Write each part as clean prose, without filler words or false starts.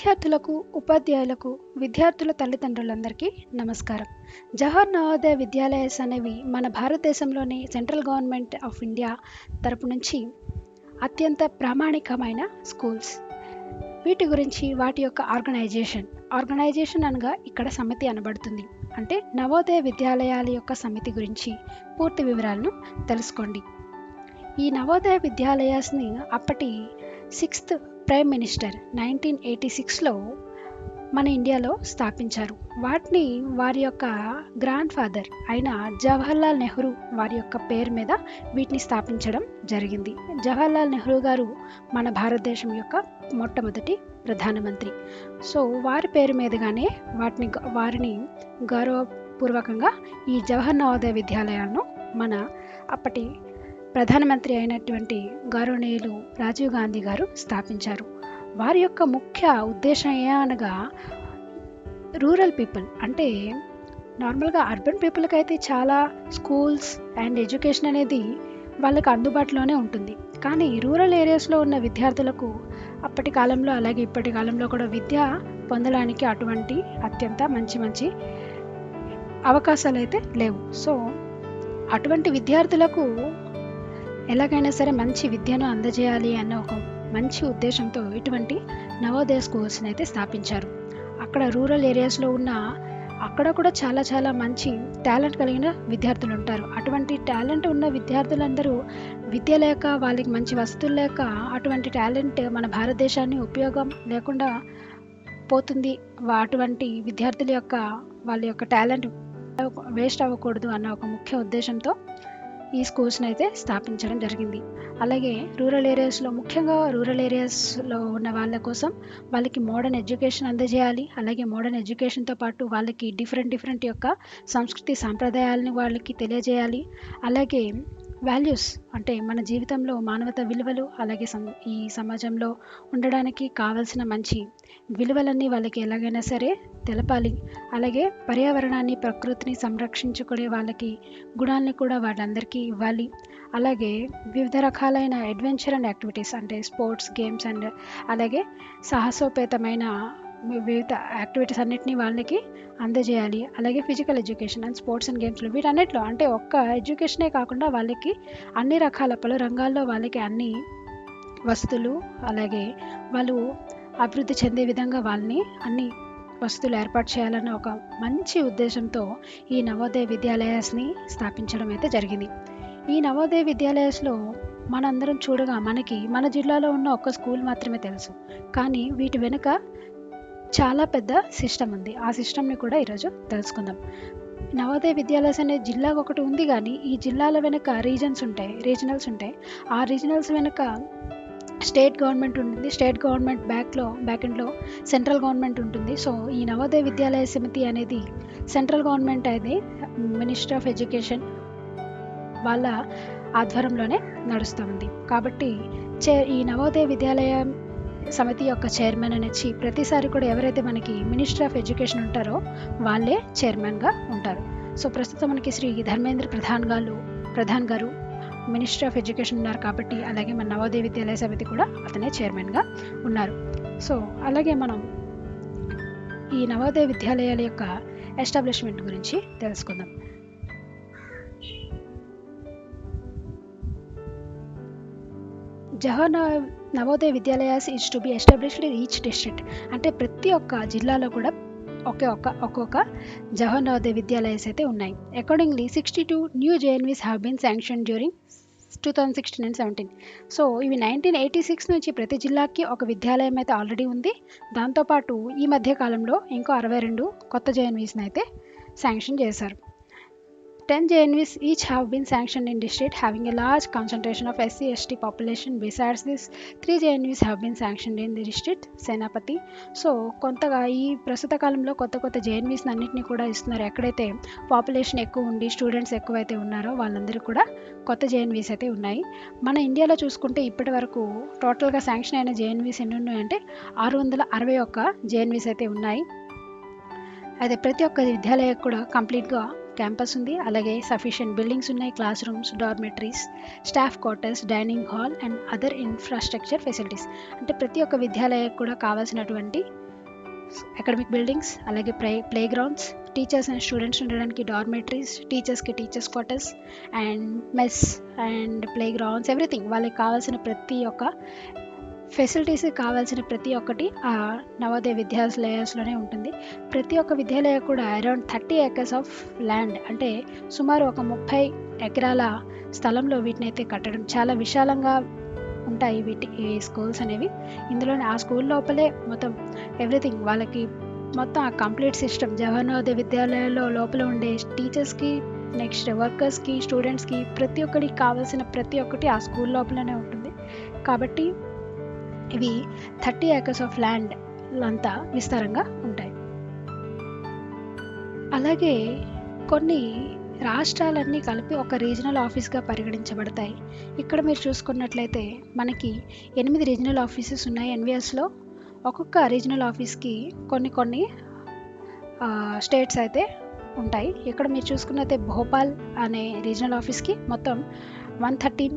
విద్యార్థులకు, ఉపాధ్యాయులకు, విద్యార్థుల తల్లిదండ్రులందరికీ నమస్కారం. జవహర్ నవోదయ విద్యాలయాస్ అనేవి మన భారతదేశంలోని సెంట్రల్ గవర్నమెంట్ ఆఫ్ ఇండియా తరపు నుంచి అత్యంత ప్రామాణికమైన స్కూల్స్. వీటి గురించి వాటి యొక్క ఆర్గనైజేషన్ అనగా ఇక్కడ సమితి అనబడుతుంది. అంటే నవోదయ విద్యాలయాల యొక్క సమితి గురించి పూర్తి వివరాలను తెలుసుకోండి. ఈ నవోదయ విద్యాలయాస్ని అప్పటి 6th ప్రైమ్ మినిస్టర్ 1986లో మన ఇండియాలో స్థాపించారు. వాటిని వారి యొక్క గ్రాండ్ ఫాదర్ అయిన జవహర్లాల్ నెహ్రూ వారి యొక్క పేరు మీద వీటిని స్థాపించడం జరిగింది. జవహర్లాల్ నెహ్రూ గారు మన భారతదేశం యొక్క మొట్టమొదటి ప్రధానమంత్రి. సో వారి పేరు మీదుగానే వారిని గౌరవపూర్వకంగా ఈ జవహర్ నవోదయ విద్యాలయాలను మన అప్పటి ప్రధానమంత్రి అయినటువంటి గౌరవనీయులు రాజీవ్ గాంధీ గారు స్థాపించారు. వారి యొక్క ముఖ్య ఉద్దేశం ఏమనగా రూరల్ పీపుల్ అంటే నార్మల్గా అర్బన్ పీపుల్కి అయితే చాలా స్కూల్స్ అండ్ ఎడ్యుకేషన్ అనేది వాళ్ళకి అందుబాటులోనే ఉంటుంది. కానీ రూరల్ ఏరియాస్లో ఉన్న విద్యార్థులకు అప్పటి కాలంలో అలాగే ఇప్పటి కాలంలో కూడా విద్య పొందడానికి అటువంటి అత్యంత మంచి అవకాశాలు అయితే లేవు. సో అటువంటి విద్యార్థులకు ఎలాగైనా సరే మంచి విద్యను అందజేయాలి అన్న ఒక మంచి ఉద్దేశంతో ఇటువంటి నవోదయ స్కూల్స్ని అయితే స్థాపించారు. అక్కడ రూరల్ ఏరియాస్లో ఉన్న అక్కడ కూడా చాలా మంచి టాలెంట్ కలిగిన విద్యార్థులు ఉంటారు. అటువంటి టాలెంట్ ఉన్న విద్యార్థులందరూ విద్య లేక వాళ్ళకి మంచి వసతులు లేక అటువంటి టాలెంట్ మన భారతదేశాన్ని ఉపయోగం లేకుండా పోతుంది. అటువంటి విద్యార్థుల యొక్క వాళ్ళ యొక్క టాలెంట్ వేస్ట్ అవ్వకూడదు అన్న ఒక ముఖ్య ఉద్దేశంతో ఈ స్కూల్స్ని అయితే స్థాపించడం జరిగింది. అలాగే ముఖ్యంగా రూరల్ ఏరియాస్లో ఉన్న వాళ్ళ కోసం వాళ్ళకి మోడర్న్ ఎడ్యుకేషన్ అందజేయాలి. అలాగే మోడర్న్ ఎడ్యుకేషన్తో పాటు వాళ్ళకి డిఫరెంట్ యొక్క సంస్కృతి సాంప్రదాయాలని వాళ్ళకి తెలియజేయాలి. అలాగే వాల్యూస్ అంటే మన జీవితంలో మానవత విలువలు అలాగే ఈ సమాజంలో ఉండడానికి కావాల్సిన మంచి విలువలన్నీ వాళ్ళకి ఎలాగైనా సరే తెలపాలి. అలాగే పర్యావరణాన్ని ప్రకృతిని సంరక్షించుకునే వాళ్ళకి గుణాలని కూడా వాళ్ళందరికీ ఇవ్వాలి. అలాగే వివిధ రకాలైన అడ్వెంచర్ అండ్ యాక్టివిటీస్ అంటే స్పోర్ట్స్ గేమ్స్ అండ్ అలాగే సాహసోపేతమైన వివిధ యాక్టివిటీస్ అన్నిటినీ వాళ్ళకి అందజేయాలి. అలాగే physical education and sports and గేమ్స్లో వీటన్నిటిలో అంటే ఒక్క ఎడ్యుకేషనే కాకుండా వాళ్ళకి అన్ని రకాల పలు రంగాల్లో వాళ్ళకి అన్ని వసతులు అలాగే వాళ్ళు అభివృద్ధి చెందే విధంగా వాళ్ళని అన్ని వసతులు ఏర్పాటు చేయాలన్న ఒక మంచి ఉద్దేశంతో ఈ నవోదయ విద్యాలయాస్ని స్థాపించడం అయితే జరిగింది. ఈ నవోదయ విద్యాలయాస్లో మనందరం చూడగా మనకి మన జిల్లాలో ఉన్న ఒక్క స్కూల్ మాత్రమే తెలుసు. కానీ వీటి వెనుక చాలా పెద్ద సిస్టమ్ ఉంది. ఆ సిస్టమ్ని కూడా ఈరోజు తెలుసుకుందాం. నవోదయ విద్యాలయాస్ అనే జిల్లా ఒకటి ఉంది, కానీ ఈ జిల్లాల వెనుక రీజనల్స్ ఉంటాయి. ఆ రీజనల్స్ వెనుక స్టేట్ గవర్నమెంట్ ఉంటుంది. స్టేట్ గవర్నమెంట్ బ్యాక్ ఎండ్లో సెంట్రల్ గవర్నమెంట్ ఉంటుంది. సో ఈ నవోదయ విద్యాలయ సమితి అనేది సెంట్రల్ గవర్నమెంట్ అయితే మినిస్టర్ ఆఫ్ ఎడ్యుకేషన్ వాళ్ళ ఆధ్వర్యంలోనే నడుస్తూ ఉంది. కాబట్టి ఈ నవోదయ విద్యాలయ సమితి యొక్క చైర్మన్ అనేది ప్రతిసారి కూడా ఎవరైతే మనకి మినిస్టర్ ఆఫ్ ఎడ్యుకేషన్ ఉంటారో వాళ్ళే చైర్మన్గా ఉంటారు. సో ప్రస్తుతం మనకి శ్రీ ధర్మేంద్ర ప్రధాన్ గారు మినిస్టర్ ఆఫ్ ఎడ్యుకేషన్ ఉన్నారు. కాబట్టి అలాగే మన నవోదయ విద్యాలయ సమితి కూడా అతనే చైర్మన్గా ఉన్నారు. సో అలాగే మనం ఈ నవోదయ విద్యాలయాల యొక్క ఎస్టాబ్లిష్మెంట్ గురించి తెలుసుకుందాం. Jawahar Navodaya Vidyalayas is to be established in each district. అంటే ప్రతి ఒక్క జిల్లాలో కూడా ఒక్కొక్క జవహర్ నవోదయ విద్యాలయాస్ అయితే ఉన్నాయి. Accordingly 62 new JNVs have been sanction during 2016 and 17. So ఇవి 1986 నుంచి ప్రతి జిల్లాకి ఒక విద్యాలయం అయితే ఆల్రెడీ ఉంది. దాంతోపాటు ఈ మధ్య కాలంలో ఇంకో 62 కొత్త JNVస్ని అయితే శాంక్షన్ చేశారు. 10 JNVs each have been sanctioned in district having a large concentration of SC/ST population. Besides this, 3 JNVs have been sanctioned in the district Senapati. So కొంతగా ఈ ప్రస్తుత కాలంలో కొత్త JNVs అన్నింటినీ కూడా ఇస్తున్నారు. ఎక్కడైతే పాపులేషన్ ఎక్కువ ఉండి స్టూడెంట్స్ ఎక్కువైతే ఉన్నారో వాళ్ళందరూ కూడా కొత్త JNVs అయితే ఉన్నాయి. మన ఇండియాలో చూసుకుంటే ఇప్పటి వరకు టోటల్గా శాంక్షన్ అయిన JNVs ఎన్ని ఉన్నాయంటే 661 JNVs అయితే ఉన్నాయి. అయితే ప్రతి ఒక్క విద్యాలయం కూడా కంప్లీట్గా క్యాంపస్ ఉంది. అలాగే సఫిషియెంట్ బిల్డింగ్స్ ఉన్నాయి, class rooms, dormitories, staff quarters, dining hall and other infrastructure facilities. అంటే ప్రతి ఒక్క విద్యాలయానికి కూడా కావాల్సినటువంటి అకాడమిక్ బిల్డింగ్స్, అలాగే play grounds, teachers and students ఉండడానికి డార్మెటరీస్, టీచర్స్కి teachers quarters and mess and play grounds, everything వాళ్ళకి కావాల్సిన ప్రతి ఒక్క ఫెసిలిటీస్ కావాల్సిన ప్రతి ఒక్కటి ఆ నవోదయ విద్యాలయాస్లోనే ఉంటుంది. ప్రతి ఒక్క విద్యాలయం కూడా అరౌండ్ 30 acres ఆఫ్ ల్యాండ్, అంటే సుమారు ఒక 30 ఎకరాల స్థలంలో వీటిని అయితే కట్టడం, చాలా విశాలంగా ఉంటాయి ఈ స్కూల్స్ అనేవి. ఇందులోనే ఆ స్కూల్ లోపలే మొత్తం ఎవ్రీథింగ్ వాళ్ళకి మొత్తం ఆ కంప్లీట్ సిస్టమ్ జవహర్ నవోదయ విద్యాలయాల్లో లోపల ఉండే టీచర్స్కి, నెక్స్ట్ వర్కర్స్కి, స్టూడెంట్స్కి ప్రతి ఒక్కరికి కావాల్సిన ప్రతి ఒక్కటి ఆ స్కూల్ లోపలనే ఉంటుంది. కాబట్టి ఇవి 30 acres ఆఫ్ ల్యాండ్ అంతా విస్తారంగా ఉంటాయి. అలాగే కొన్ని రాష్ట్రాలన్నీ కలిపి ఒక రీజనల్ ఆఫీస్గా పరిగణించబడతాయి. ఇక్కడ మీరు చూసుకున్నట్లయితే మనకి 8 రీజనల్ ఆఫీసెస్ ఉన్నాయి ఎన్విఎస్లో. ఒక్కొక్క రీజనల్ ఆఫీస్కి కొన్ని స్టేట్స్ అయితే ఉంటాయి. ఇక్కడ మీరు చూసుకున్నట్లయితే భోపాల్ అనే రీజనల్ ఆఫీస్కి మొత్తం 113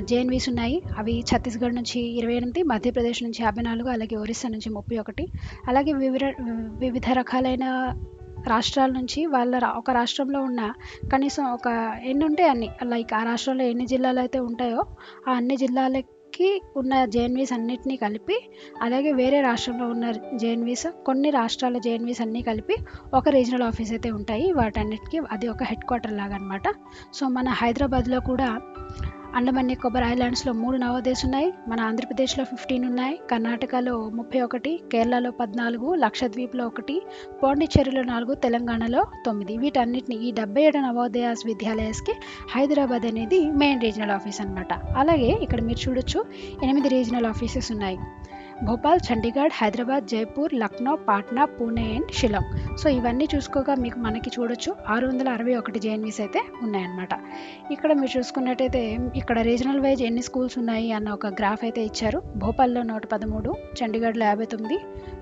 జేఎన్వీస్ ఉన్నాయి. అవి ఛత్తీస్గఢ్ నుంచి 28, మధ్యప్రదేశ్ నుంచి 54, అలాగే ఒరిస్సా నుంచి 31. అలాగే వివిధ రకాలైన రాష్ట్రాల నుంచి ఒక రాష్ట్రంలో ఉన్న కనీసం ఒక ఎన్ని ఉంటే అన్ని, లైక్ ఆ రాష్ట్రంలో ఎన్ని జిల్లాలు అయితే ఉంటాయో ఆ అన్ని జిల్లాలకి ఉన్న జేఎన్వీస్ అన్నిటినీ కలిపి, అలాగే వేరే రాష్ట్రంలో ఉన్న జేఎన్వీస్, కొన్ని రాష్ట్రాల జేఎన్వీస్ అన్నీ కలిపి ఒక రీజనల్ ఆఫీస్ అయితే ఉంటాయి. వాటన్నిటికీ అది ఒక హెడ్ క్వార్టర్ లాగా అనమాట. సో మన హైదరాబాద్లో కూడా అండమాన్ నికోబార్ ఐలాండ్స్లో 3 నవోదయస్ ఉన్నాయి. మన ఆంధ్రప్రదేశ్లో 15 ఉన్నాయి, కర్ణాటకలో 31, కేరళలో 14, లక్షద్వీప్లో 1, పాండిచ్చేరిలో 4, తెలంగాణలో 9. వీటన్నిటిని ఈ 77 నవోదయ విద్యాలయాస్కి హైదరాబాద్ అనేది మెయిన్ రీజనల్ ఆఫీస్ అనమాట. అలాగే ఇక్కడ మీరు చూడొచ్చు 8 రీజనల్ ఆఫీసెస్ ఉన్నాయి. భోపాల్, చండీగఢ్, హైదరాబాద్, జైపూర్, లక్నో, పాట్నా, పూణే అండ్ షిలాంగ్. సో ఇవన్నీ చూసుకోగా మనకి చూడొచ్చు 661 జేఎన్వీస్ అయితే ఉన్నాయన్నమాట. ఇక్కడ మీరు చూసుకున్నట్టయితే ఇక్కడ రీజనల్ వైజ్ ఎన్ని స్కూల్స్ ఉన్నాయి అన్న ఒక గ్రాఫ్ అయితే ఇచ్చారు. భోపాల్లో 113, చండీగఢ్లో 59,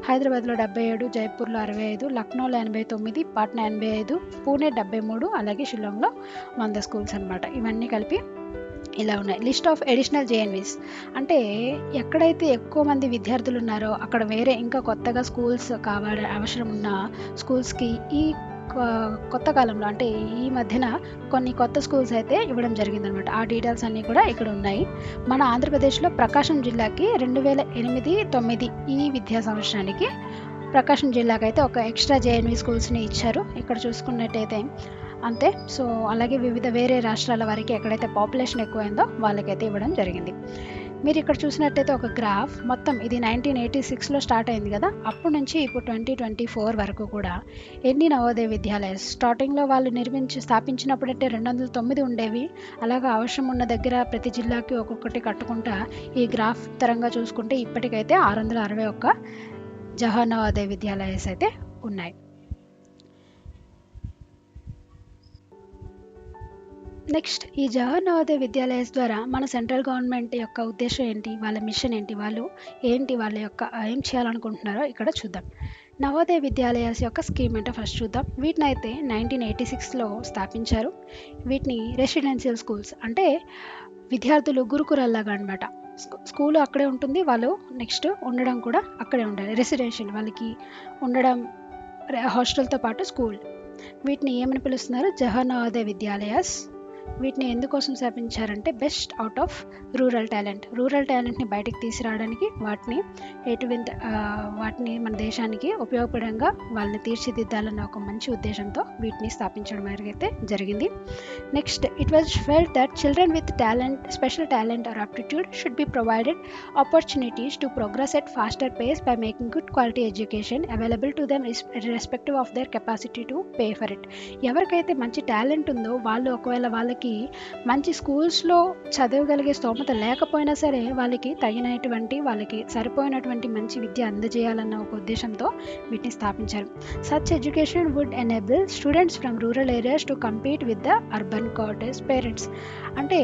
హైదరాబాద్లో 77, జైపూర్లో 65, లక్నోలో 89, పాట్నా 85, పూణే 73, అలాగే షిలాంగ్లో 100 స్కూల్స్ అనమాట. ఇవన్నీ కలిపి ఇలా ఉన్నాయి. లిస్ట్ ఆఫ్ అడిషనల్ జేఎన్వీస్ అంటే ఎక్కడైతే ఎక్కువ మంది విద్యార్థులు ఉన్నారో అక్కడ వేరే ఇంకా కొత్తగా స్కూల్స్ అవసరం ఉన్న స్కూల్స్కి ఈ కొత్త కాలంలో అంటే ఈ మధ్యన కొన్ని కొత్త స్కూల్స్ అయితే ఇవ్వడం జరిగిందనమాట. ఆ డీటెయిల్స్ అన్నీ కూడా ఇక్కడ ఉన్నాయి. మన ఆంధ్రప్రదేశ్లో ప్రకాశం జిల్లాకి 2008-09 ఈ విద్యా సంవత్సరానికి ప్రకాశం జిల్లాకి అయితే ఒక ఎక్స్ట్రా జేఎన్వీ స్కూల్స్ని ఇచ్చారు. ఇక్కడ చూసుకున్నట్టయితే అంతే. సో అలాగే వివిధ వేరే రాష్ట్రాల వారికి ఎక్కడైతే పాపులేషన్ ఎక్కువైందో వాళ్ళకైతే ఇవ్వడం జరిగింది. మీరు ఇక్కడ చూసినట్టయితే ఒక గ్రాఫ్ మొత్తం ఇది 1986లో స్టార్ట్ అయింది కదా, అప్పటి నుంచి ఇప్పుడు 2024 వరకు కూడా ఎన్ని నవోదయ విద్యాలయాలు స్టార్టింగ్లో వాళ్ళు స్థాపించినప్పుడంటే 209 ఉండేవి. అలాగా అవసరం ఉన్న దగ్గర ప్రతి జిల్లాకి ఒక్కొక్కటి కట్టుకుంటా ఈ గ్రాఫ్ తరంగా చూసుకుంటే ఇప్పటికైతే 661 జవహర్ నవోదయ విద్యాలయాస్ అయితే ఉన్నాయి. నెక్స్ట్ ఈ జవహర్ నవోదయ విద్యాలయాస్ ద్వారా మన సెంట్రల్ గవర్నమెంట్ యొక్క ఉద్దేశం ఏంటి, వాళ్ళ మిషన్ ఏంటి, వాళ్ళ యొక్క ఏం చేయాలనుకుంటున్నారో ఇక్కడ చూద్దాం. నవోదయ విద్యాలయాస్ యొక్క స్కీమ్ అంటే ఫస్ట్ చూద్దాం. వీటిని అయితే 1986లో స్థాపించారు. వీటిని రెసిడెన్షియల్ స్కూల్స్ అంటే విద్యార్థులు గురుకులలాగా అనమాట. స్కూల్ అక్కడే ఉంటుంది, వాళ్ళు నెక్స్ట్ ఉండడం కూడా అక్కడే ఉండాలి. రెసిడెన్షియల్ వాళ్ళకి ఉండడం హాస్టల్తో పాటు స్కూల్. వీటిని ఏమని పిలుస్తున్నారు? జవహర్ నవోదయ విద్యాలయాస్. వీటిని ఎందుకోసం స్థాపించారంటే బెస్ట్ అవుట్ ఆఫ్ రూరల్ టాలెంట్ని బయటికి తీసుకురావడానికి, వాటిని మన దేశానికి ఉపయోగపడంగా వాళ్ళని తీర్చిదిద్దాలన్న ఒక మంచి ఉద్దేశంతో వీటిని స్థాపించడం అయితే జరిగింది. Next it was felt that children with special talent or aptitude should be provided opportunities to progress at faster pace by making good quality education available to them irrespective of their capacity to pay for it. ఎవరికైతే మంచి talent ఉందో వాళ్ళు ఒకవేళ వాళ్ళకి మంచి స్కూల్స్లో చదవగలిగే స్తోమత లేకపోయినా సరే వాళ్ళకి వాళ్ళకి సరిపోయినటువంటి మంచి విద్య అందజేయాలన్న ఒక ఉద్దేశంతో వీటిని స్థాపించారు. Such education would enable students from rural areas to compete with the urban cottage parents. అంటే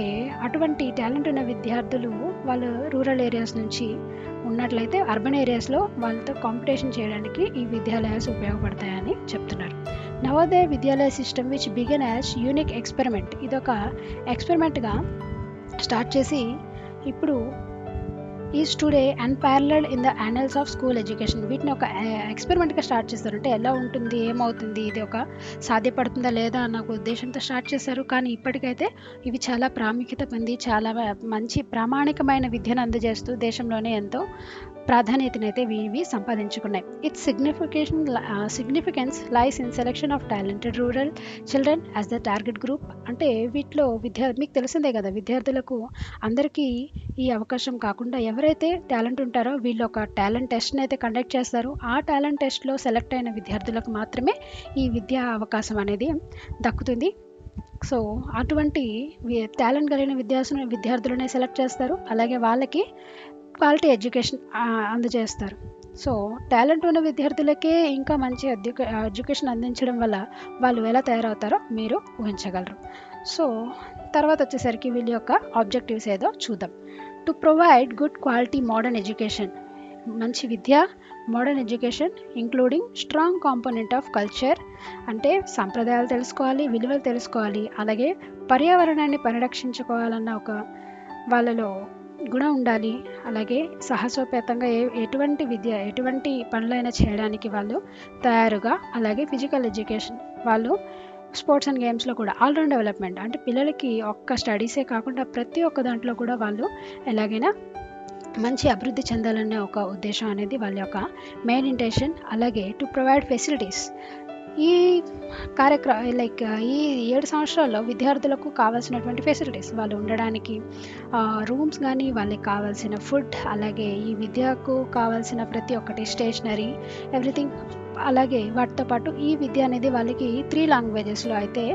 అటువంటి టాలెంట్ ఉన్న విద్యార్థులు వాళ్ళు రూరల్ ఏరియాస్ నుంచి ఉన్నట్లయితే అర్బన్ ఏరియాస్లో వాళ్ళతో కాంపిటీషన్ చేయడానికి ఈ విద్యాలయాలు ఉపయోగపడతాయని చెప్తున్నారు. Navodaya Vidyalaya system which begin as unique experiment. ఇదొక ఎక్స్పెరిమెంట్గా స్టార్ట్ చేసి ఇప్పుడు is today unparalleled in the annals of school education. వీటిని ఒక ఎక్స్పెరిమెంట్గా స్టార్ట్ చేస్తారు. అంటే ఎలా ఉంటుంది, ఏమవుతుంది, ఇది ఒక సాధ్యపడుతుందా లేదా అన్న ఒక ఉద్దేశంతో స్టార్ట్ చేశారు. కానీ ఇప్పటికైతే ఇవి చాలా ప్రాముఖ్యత పొంది చాలా మంచి ప్రామాణికమైన విద్యను అందజేస్తూ దేశంలోనే ఎంతో ప్రాధాన్యతనైతే ఇవి సంపాదించుకున్నాయి. Its significance lies in selection of talented rural children as the target group. అంటే వీటిలో మీకు తెలిసిందే కదా, విద్యార్థులకు అందరికీ ఈ అవకాశం కాకుండా ఎవరైతే టాలెంట్ ఉంటారో వీళ్ళు ఒక టాలెంట్ టెస్ట్ని అయితే కండక్ట్ చేస్తారు. ఆ టాలెంట్ టెస్ట్లో సెలెక్ట్ అయిన విద్యార్థులకు మాత్రమే ఈ విద్యా అవకాశం అనేది దక్కుతుంది. సో అటువంటి టాలెంట్ కలిగిన విద్యార్థులనే సెలెక్ట్ చేస్తారు. అలాగే వాళ్ళకి క్వాలిటీ ఎడ్యుకేషన్ అందజేస్తారు. సో టాలెంట్ ఉన్న విద్యార్థులకే ఇంకా మంచి ఎడ్యుకేషన్ అందించడం వల్ల వాళ్ళు ఎలా తయారవుతారో మీరు ఊహించగలరు. సో తర్వాత వచ్చేసరికి వీళ్ళ యొక్క ఆబ్జెక్టివ్స్ ఏదో చూద్దాం. To provide good quality modern education, మంచి విద్య, modern education including strong component of culture, అంటే సాంప్రదాయాలు తెలుసుకోవాలి, విలువలు తెలుసుకోవాలి, అలాగే పర్యావరణాన్ని పరిరక్షించుకోవాలన్న ఒక వాళ్ళలో గుణం ఉండాలి. అలాగే సాహసోపేతంగా ఎటువంటి పనులైనా చేయడానికి వాళ్ళు తయారుగా, అలాగే ఫిజికల్ ఎడ్యుకేషన్, వాళ్ళు స్పోర్ట్స్ అండ్ గేమ్స్లో కూడా ఆల్రౌండ్ డెవలప్మెంట్, అంటే పిల్లలకి ఒక్క స్టడీసే కాకుండా ప్రతి ఒక్క దాంట్లో కూడా వాళ్ళు ఎలాగైనా మంచి అభివృద్ధి చెందాలనే ఒక ఉద్దేశం అనేది వాళ్ళ యొక్క మెయిన్ ఇంటెన్షన్. అలాగే టు ప్రొవైడ్ ఫెసిలిటీస్, ఈ ఈ 7 సంవత్సరాల్లో విద్యార్థులకు కావాల్సినటువంటి ఫెసిలిటీస్, వాళ్ళు ఉండడానికి రూమ్స్ కానీ, వాళ్ళకి కావాల్సిన ఫుడ్, అలాగే ఈ విద్యకు కావాల్సిన ప్రతి ఒక్కటి స్టేషనరీ, ఎవ్రీథింగ్. అలాగే వాటితో పాటు ఈ విద్య అనేది వాళ్ళకి 3 లాంగ్వేజెస్లో అయితే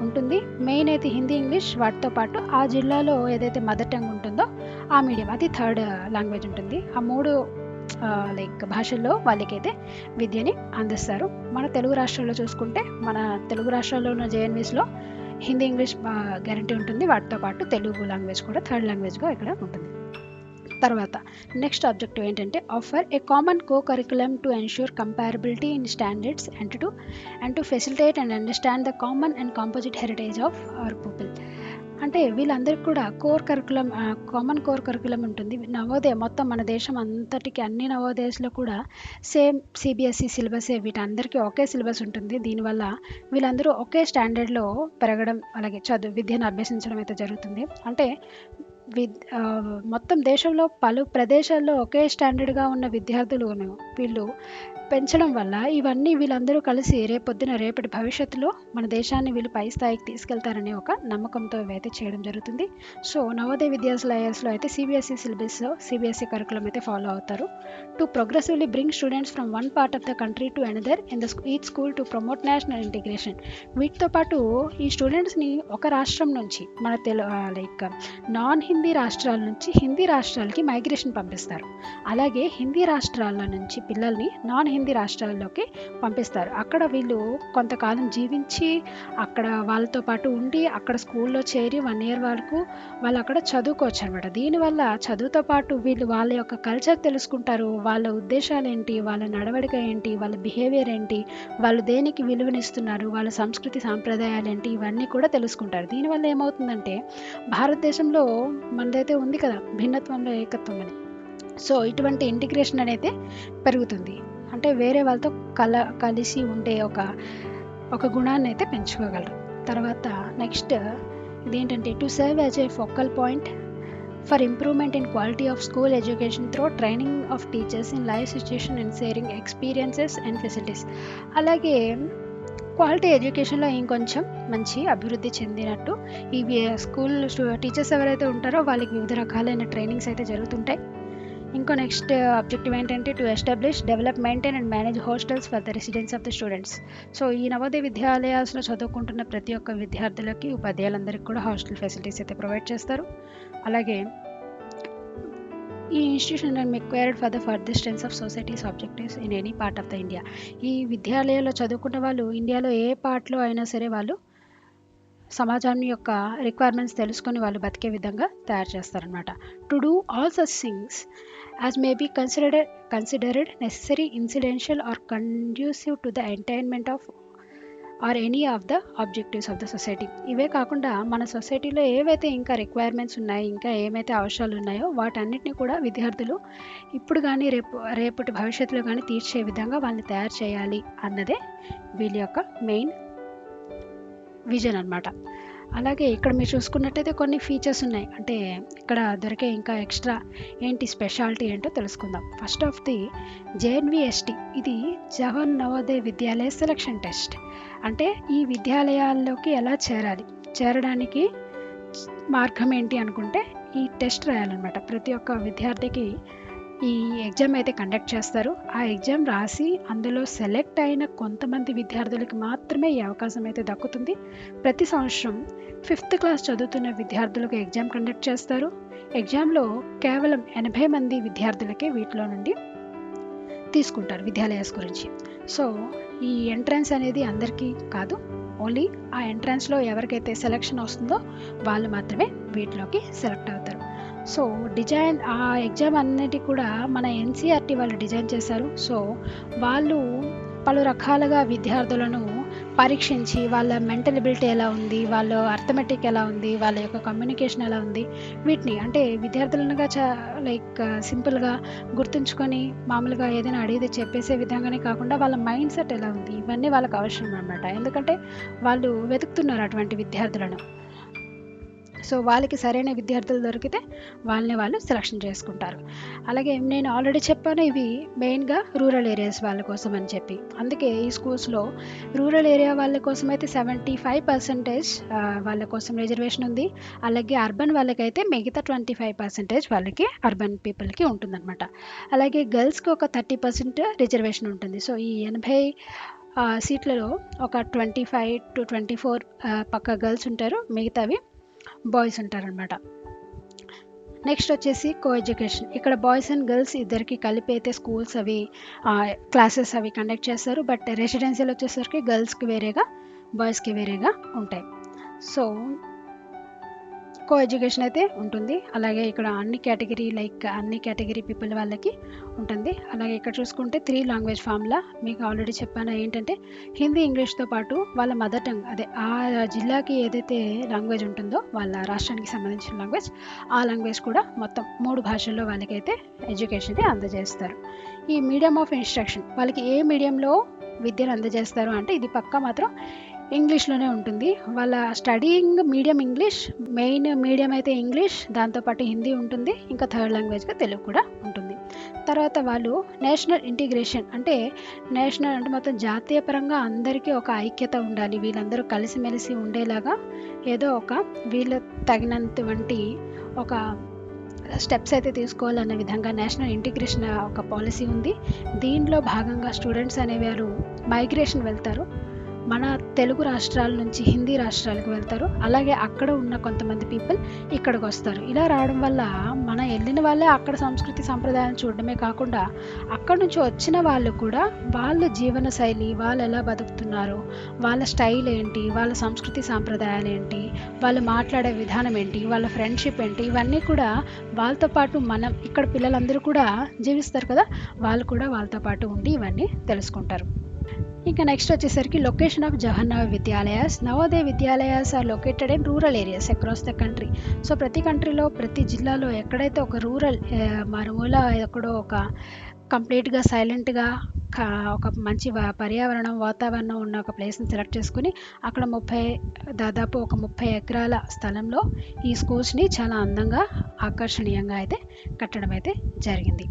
ఉంటుంది. మెయిన్ అయితే హిందీ, ఇంగ్లీష్, వాటితో పాటు ఆ జిల్లాలో ఏదైతే మదర్ టంగ్ ఉంటుందో ఆ మీడియం, అది 3rd లాంగ్వేజ్ ఉంటుంది. ఆ 3 భాషల్లో వాళ్ళకైతే విద్యని అందిస్తారు. మన తెలుగు రాష్ట్రాల్లో చూసుకుంటే, మన తెలుగు రాష్ట్రాల్లో ఉన్న జేఎన్వీస్లో హిందీ, ఇంగ్లీష్ గ్యారంటీ ఉంటుంది. వాటితో పాటు తెలుగు లాంగ్వేజ్ కూడా 3rd లాంగ్వేజ్గా ఇక్కడ ఉంటుంది. తర్వాత నెక్స్ట్ ఆబ్జెక్టివ్ ఏంటంటే offer a common co curriculum to ensure comparability in standards and to facilitate and understand the common and composite heritage of our people. అంటే వీళ్ళందరికీ కూడా కామన్ కోర్ కరికులం ఉంటుంది. నవోదయ మొత్తం మన దేశం అంతటికి అన్ని నవోదయస్లో కూడా సేమ్ సిబిఎస్ఈ సిలబసే, వీటందరికీ ఒకే సిలబస్ ఉంటుంది. దీనివల్ల వీళ్ళందరూ ఒకే స్టాండర్డ్లో పెరగడం, అలాగే విద్యను అభ్యసించడం అయితే జరుగుతుంది. అంటే మొత్తం దేశంలో పలు ప్రదేశాల్లో ఒకే స్టాండర్డ్గా ఉన్న విద్యార్థులను వీళ్ళు పెంచడం వల్ల ఇవన్నీ వీళ్ళందరూ కలిసి రేపటి భవిష్యత్తులో మన దేశాన్ని వీళ్ళు పై స్థాయికి తీసుకెళ్తారనే ఒక నమ్మకంతో ఇవైతే చేయడం జరుగుతుంది. సో నవోదయ విద్యాలయాస్లో అయితే సిబిఎస్ఈ కరికులం అయితే ఫాలో అవుతారు. To progressively bring students from one part of the country to another in the each school to promote national integration. వీటితో పాటు ఈ స్టూడెంట్స్ని ఒక రాష్ట్రం నుంచి మన నాన్ హిందీ రాష్ట్రాల నుంచి హిందీ రాష్ట్రాలకి మైగ్రేషన్ పంపిస్తారు. అలాగే హిందీ రాష్ట్రాల నుంచి పిల్లల్ని నాన్ హిందీ రాష్ట్రాల్లోకి పంపిస్తారు. అక్కడ వీళ్ళు కొంతకాలం జీవించి అక్కడ వాళ్ళతో పాటు ఉండి అక్కడ స్కూల్లో చేరి 1 year వరకు వాళ్ళు అక్కడ చదువుకోవచ్చు అనమాట. దీనివల్ల చదువుతో పాటు వీళ్ళు వాళ్ళ యొక్క కల్చర్ తెలుసుకుంటారు, వాళ్ళ ఉద్దేశాలు ఏంటి, వాళ్ళ నడవడిక ఏంటి, వాళ్ళ బిహేవియర్ ఏంటి, వాళ్ళు దేనికి విలువనిస్తున్నారు, వాళ్ళ సంస్కృతి సాంప్రదాయాలు ఏంటి, ఇవన్నీ కూడా తెలుసుకుంటారు. దీనివల్ల ఏమవుతుందంటే భారతదేశంలో మనదైతే ఉంది కదా భిన్నత్వంలో ఏకత్వం అని, సో ఇటువంటి ఇంటిగ్రేషన్ అనేది పెరుగుతుంది. అంటే వేరే వాళ్ళతో కలిసి ఉండే ఒక గుణాన్ని అయితే పెంచుకోగలరు. తర్వాత నెక్స్ట్ ఇదేంటంటే to serve as a focal point for improvement in quality of school education through training of teachers in live situation and sharing experiences and facilities. అలాగే క్వాలిటీ ఎడ్యుకేషన్లో ఇంకొంచెం మంచి అభివృద్ధి చెందినట్టు ఈ స్కూల్ టీచర్స్ ఎవరైతే ఉంటారో వాళ్ళకి వివిధ రకాలైన ట్రైనింగ్స్ అయితే జరుగుతుంటాయి. ఇంకో నెక్స్ట్ ఆబ్జెక్టివ్ ఏంటంటే to establish, develop, maintain and manage hostels for the residence of the students. So ఈ నవోదయ విద్యాలయాల్లో చదువుకుంటున్న ప్రతి ఒక్క విద్యార్థులకి, ఉపాధ్యాయులందరికీ కూడా హాస్టల్ ఫెసిలిటీస్ అయితే ప్రొవైడ్ చేస్తారు. అలాగే ఈ institution and required for the further strengths of societies objectives in any part of the India. ఈ విద్యాలయాల్లో చదువుకున్న వాళ్ళు ఇండియాలో ఏ పార్ట్లో అయినా సరే వాళ్ళు సమాజాన్ని యొక్క రిక్వైర్మెంట్స్ తెలుసుకొని వాళ్ళు బతికే విధంగా తయారు చేస్తారనమాట. To do all such things as may be considered necessary, incidental or conducive to the attainment or any of the objectives of the society. ఇవే కాకుండా మన సొసైటీలో ఏవైతే ఇంకా రిక్వైర్మెంట్స్ ఉన్నాయి, ఇంకా ఏమైతే అవసరాలు ఉన్నాయో వాటన్నిటిని కూడా విద్యార్థులు ఇప్పుడు కానీ రేపటి భవిష్యత్తులో కానీ తీర్చే విధంగా వాళ్ళని తయారు చేయాలి అన్నదే వీళ్ళ యొక్క మెయిన్ విజన్ అనమాట. అలాగే ఇక్కడ మీరు చూసుకున్నట్టయితే కొన్ని ఫీచర్స్ ఉన్నాయి, అంటే ఇక్కడ దొరికే ఇంకా ఎక్స్ట్రా ఏంటి స్పెషాలిటీ ఏంటో తెలుసుకుందాం. ఫస్ట్ ఆఫ్ ది జేఎన్విఎస్టి, ఇది జవహర్ నవోదయ విద్యాలయ సెలక్షన్ టెస్ట్. అంటే ఈ విద్యాలయాల్లోకి ఎలా చేరడానికి మార్గం ఏంటి అనుకుంటే ఈ టెస్ట్ రాయాలన్నమాట. ప్రతి ఒక్క విద్యార్థికి ఈ ఎగ్జామ్ అయితే కండక్ట్ చేస్తారు. ఆ ఎగ్జామ్ రాసి అందులో సెలెక్ట్ అయిన కొంతమంది విద్యార్థులకి మాత్రమే ఈ అవకాశం అయితే దక్కుతుంది. ప్రతి సంవత్సరం 5th క్లాస్ చదువుతున్న విద్యార్థులకు ఎగ్జామ్ కండక్ట్ చేస్తారు. ఎగ్జామ్లో కేవలం 80 మంది విద్యార్థులకే వీటిలో నుండి తీసుకుంటారు విద్యాలయాస్ గురించి. సో ఈ ఎంట్రన్స్ అనేది అందరికీ కాదు, ఓన్లీ ఆ ఎంట్రన్స్లో ఎవరికైతే సెలెక్షన్ వస్తుందో వాళ్ళు మాత్రమే వీటిలోకి సెలెక్ట్ అవుతారు. సో డిజైన్ ఆ ఎగ్జామ్ అన్నిటి కూడా మన ఎన్సీఆర్టీ వాళ్ళు డిజైన్ చేశారు. సో వాళ్ళు పలు రకాలుగా విద్యార్థులను పరీక్షించి వాళ్ళ మెంటల్ ఎబిలిటీ ఎలా ఉంది, వాళ్ళ అర్థమెటిక్ ఎలా ఉంది, వాళ్ళ యొక్క కమ్యూనికేషన్ ఎలా ఉంది, వీటిని అంటే విద్యార్థులనుగా సింపుల్గా గుర్తుంచుకొని మామూలుగా ఏదైనా అడిగితే చెప్పేసే విధంగానే కాకుండా వాళ్ళ మైండ్ సెట్ ఎలా ఉంది, ఇవన్నీ వాళ్ళకి అవసరం అన్నమాట. ఎందుకంటే వాళ్ళు వెతుకుతున్నారు అటువంటి విద్యార్థులను. సో వాళ్ళకి సరైన విద్యార్థులు దొరికితే వాళ్ళని వాళ్ళు సెలక్షన్ చేసుకుంటారు. అలాగే నేను ఆల్రెడీ చెప్పాను, ఇవి మెయిన్గా రూరల్ ఏరియాస్ వాళ్ళ కోసం అని చెప్పి. అందుకే ఈ స్కూల్స్లో రూరల్ ఏరియా వాళ్ళ కోసం అయితే 75% వాళ్ళ కోసం రిజర్వేషన్ ఉంది. అలాగే అర్బన్ వాళ్ళకైతే మిగతా 25% వాళ్ళకి అర్బన్ పీపుల్కి ఉంటుందన్నమాట. అలాగే గర్ల్స్కి ఒక 30% రిజర్వేషన్ ఉంటుంది. సో ఈ 80 సీట్లలో ఒక 25 to 24 పక్క గర్ల్స్ ఉంటారు, మిగతావి బాయ్స్ ఉంటారనమాట. నెక్స్ట్ వచ్చేసి కో ఎడ్యుకేషన్. ఇక్కడ బాయ్స్ అండ్ గర్ల్స్ ఇద్దరికి కలిపి అయితే స్కూల్స్ అవి క్లాసెస్ అవి కండక్ట్ చేస్తారు. బట్ రెసిడెన్షియల్ వచ్చేసరికి గర్ల్స్కి వేరేగా బాయ్స్కి వేరేగా ఉంటాయి. సో కో ఎడ్యుకేషన్ అయితే ఉంటుంది. అలాగే ఇక్కడ అన్ని కేటగిరీ పీపుల్ వాళ్ళకి ఉంటుంది. అలాగే ఇక్కడ చూసుకుంటే 3 లాంగ్వేజ్ ఫార్ములా మీకు ఆల్రెడీ చెప్పాను. ఏంటంటే హిందీ, ఇంగ్లీష్తో పాటు వాళ్ళ మదర్ టంగ్, అదే ఆ జిల్లాకి ఏదైతే లాంగ్వేజ్ ఉంటుందో వాళ్ళ రాష్ట్రానికి సంబంధించిన లాంగ్వేజ్, ఆ లాంగ్వేజ్ కూడా మొత్తం 3 భాషల్లో వాళ్ళకైతే ఎడ్యుకేషన్ అందజేస్తారు. ఈ మీడియం ఆఫ్ ఇన్స్ట్రక్షన్, వాళ్ళకి ఏ మీడియంలో విద్యను అందజేస్తారు అంటే ఇది పక్కా మాత్రం ఇంగ్లీష్లోనే ఉంటుంది. వాళ్ళ studying medium English, main medium అయితే ఇంగ్లీష్, దాంతోపాటు హిందీ ఉంటుంది, ఇంకా థర్డ్ లాంగ్వేజ్గా తెలుగు కూడా ఉంటుంది. తర్వాత వాళ్ళు నేషనల్ ఇంటిగ్రేషన్, అంటే నేషనల్ అంటే మొత్తం జాతీయ పరంగా అందరికీ ఒక ఐక్యత ఉండాలి, వీళ్ళందరూ కలిసిమెలిసి ఉండేలాగా ఏదో ఒక వీళ్ళ తగినంత ఒక స్టెప్స్ అయితే తీసుకోవాలనే విధంగా నేషనల్ ఇంటిగ్రేషన్ ఒక పాలసీ ఉంది. దీనిలో భాగంగా స్టూడెంట్స్ అనేవారు మైగ్రేషన్ వెళ్తారు, మన తెలుగు రాష్ట్రాల నుంచి హిందీ రాష్ట్రాలకు వెళ్తారు. అలాగే అక్కడ ఉన్న కొంతమంది పీపుల్ ఇక్కడికి వస్తారు. ఇలా రావడం వల్ల మన వెళ్ళిన వాళ్ళే అక్కడ సంస్కృతి సంప్రదాయాలను చూడడమే కాకుండా అక్కడ నుంచి వచ్చిన వాళ్ళు కూడా వాళ్ళ జీవన శైలి, వాళ్ళు ఎలా బతుకుతున్నారు, వాళ్ళ స్టైల్ ఏంటి, వాళ్ళ సంస్కృతి సాంప్రదాయాలు ఏంటి, వాళ్ళు మాట్లాడే విధానం ఏంటి, వాళ్ళ ఫ్రెండ్షిప్ ఏంటి, ఇవన్నీ కూడా వాళ్ళతో పాటు మనం ఇక్కడ పిల్లలందరూ కూడా జీవిస్తారు కదా, వాళ్ళు కూడా వాళ్ళతో పాటు ఉండి ఇవన్నీ తెలుసుకుంటారు. ఇంకా నెక్స్ట్ వచ్చేసరికి location of Jawahar Navodaya Vidyalayas are located in rural areas across the country. So ప్రతి కంట్రీలో ప్రతి జిల్లాలో ఎక్కడైతే ఒక రూరల్ మారుమూల ఎక్కడో ఒక కంప్లీట్గా సైలెంట్గా ఒక మంచి పర్యావరణం వాతావరణం ఉన్న ఒక ప్లేస్ని సెలెక్ట్ చేసుకుని అక్కడ దాదాపు ఒక 30 ఎకరాల స్థలంలో ఈ స్కూల్స్ని చాలా అందంగా ఆకర్షణీయంగా అయితే కట్టడం అయితే జరిగింది.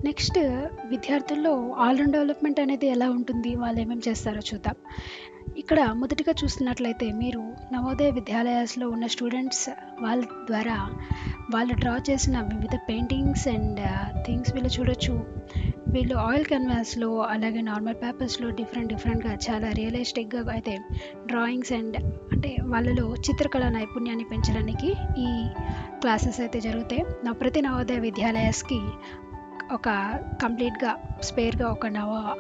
నెక్స్ట్ విద్యార్థుల్లో ఆల్రౌండ్ డెవలప్మెంట్ అనేది ఎలా ఉంటుంది, వాళ్ళు ఏమేమి చేస్తారో చూద్దాం. ఇక్కడ మొదటిగా చూస్తున్నట్లయితే మీరు నవోదయ విద్యాలయాస్లో ఉన్న స్టూడెంట్స్ వాళ్ళ ద్వారా వాళ్ళు డ్రా చేసిన వివిధ పెయింటింగ్స్ అండ్ థింగ్స్ వీళ్ళు చూడొచ్చు. వీళ్ళు ఆయిల్ కెన్వాస్లో అలాగే నార్మల్ పేపర్స్లో డిఫరెంట్గా చాలా రియలిస్టిక్గా అయితే డ్రాయింగ్స్ అండ్ అంటే వాళ్ళలో చిత్రకళ నైపుణ్యాన్ని పెంచడానికి ఈ క్లాసెస్ అయితే జరుగుతాయి. ప్రతి నవోదయ విద్యాలయాస్కి ఒక కంప్లీట్గా స్పేర్గా ఒక